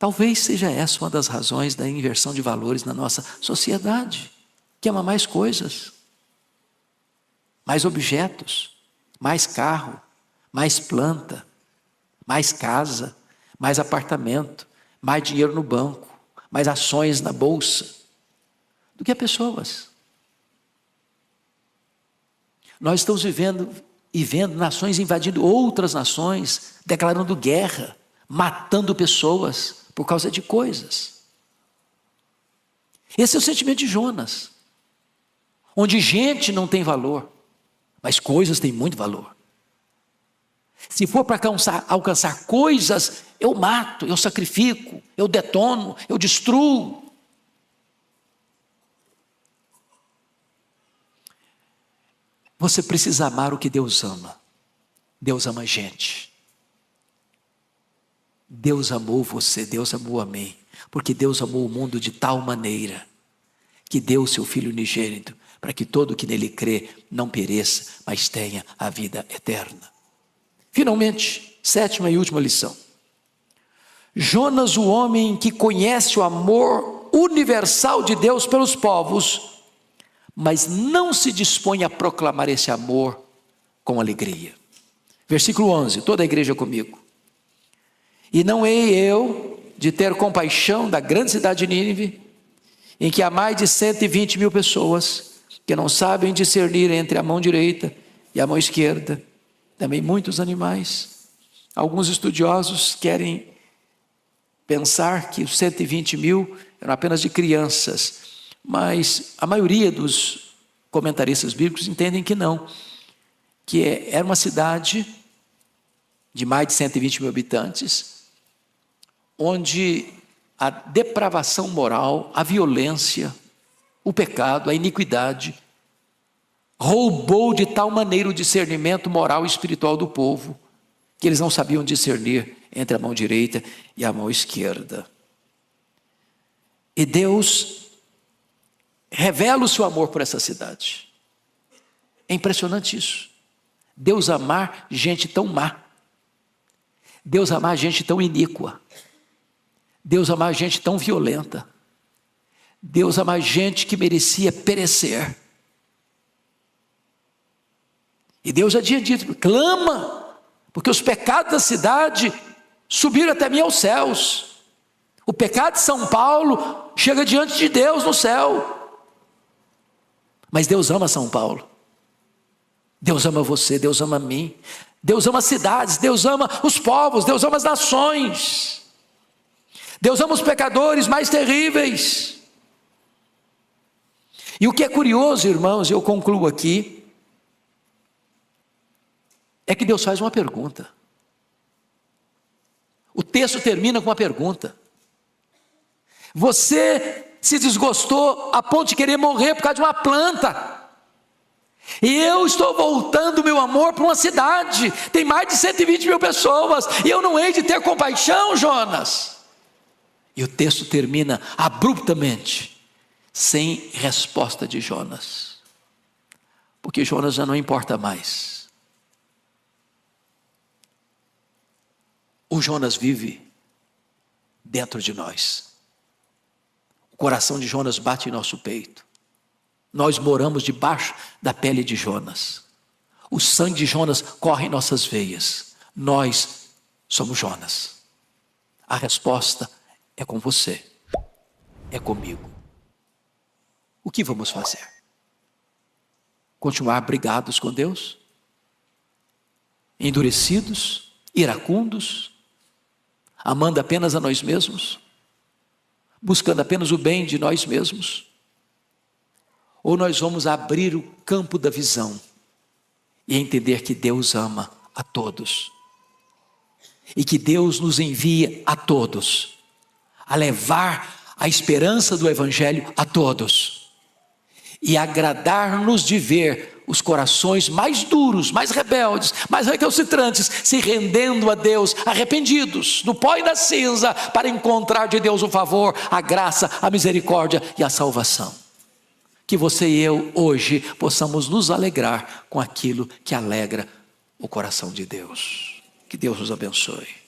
Speaker 2: Talvez seja essa uma das razões da inversão de valores na nossa sociedade, que ama mais coisas, mais objetos, mais carro, mais planta, mais casa, mais apartamento, mais dinheiro no banco, mais ações na bolsa, do que pessoas. Nós estamos vivendo e vendo nações invadindo outras nações, declarando guerra, matando pessoas por causa de coisas. Esse é o sentimento de Jonas, onde gente não tem valor, mas coisas têm muito valor. Se for para alcançar coisas, eu mato, eu sacrifico, eu detono, eu destruo. Você precisa amar o que Deus ama. Deus ama a gente. Deus amou você, Deus amou a mim, porque Deus amou o mundo de tal maneira que deu o seu Filho unigênito, para que todo que nele crê não pereça, mas tenha a vida eterna. Finalmente, sétima e última lição. Jonas, o homem que conhece o amor universal de Deus pelos povos, mas não se dispõe a proclamar esse amor com alegria. Versículo 11, toda a igreja comigo. E não hei eu de ter compaixão da grande cidade de Nínive, em que há mais de 120 mil pessoas que não sabem discernir entre a mão direita e a mão esquerda, também muitos animais. Alguns estudiosos querem pensar que os 120 mil eram apenas de crianças, mas a maioria dos comentaristas bíblicos entendem que não, que era uma cidade de mais de 120 mil habitantes, onde a depravação moral, a violência, o pecado, a iniquidade, roubou de tal maneira o discernimento moral e espiritual do povo, que eles não sabiam discernir entre a mão direita e a mão esquerda. E Deus revela o seu amor por essa cidade. É impressionante isso. Deus amar gente tão má. Deus amar gente tão iníqua. Deus amar gente tão violenta. Deus amar gente que merecia perecer. E Deus já tinha dito, clama, porque os pecados da cidade subiram até mim aos céus. O pecado de São Paulo chega diante de Deus no céu. Mas Deus ama São Paulo. Deus ama você, Deus ama a mim. Deus ama as cidades, Deus ama os povos, Deus ama as nações. Deus ama os pecadores mais terríveis. E o que é curioso, irmãos, eu concluo aqui, é que Deus faz uma pergunta. O texto termina com uma pergunta. Você se desgostou a ponto de querer morrer por causa de uma planta. E eu estou voltando meu amor para uma cidade. Tem mais de 120 mil pessoas. E eu não hei de ter compaixão, Jonas. E o texto termina abruptamente, sem resposta de Jonas. Porque Jonas já não importa mais. O Jonas vive dentro de nós. O coração de Jonas bate em nosso peito. Nós moramos debaixo da pele de Jonas. O sangue de Jonas corre em nossas veias. Nós somos Jonas. A resposta é com você, é comigo. O que vamos fazer? Continuar brigados com Deus? Endurecidos? Iracundos? Amando apenas a nós mesmos? Buscando apenas o bem de nós mesmos? Ou nós vamos abrir o campo da visão e entender que Deus ama a todos e que Deus nos envia a todos a levar a esperança do Evangelho a todos e agradar-nos de ver os corações mais duros, mais rebeldes, mais recalcitrantes se rendendo a Deus, arrependidos, no pó e na cinza, para encontrar de Deus o favor, a graça, a misericórdia e a salvação. Que você e eu hoje possamos nos alegrar com aquilo que alegra o coração de Deus. Que Deus nos abençoe.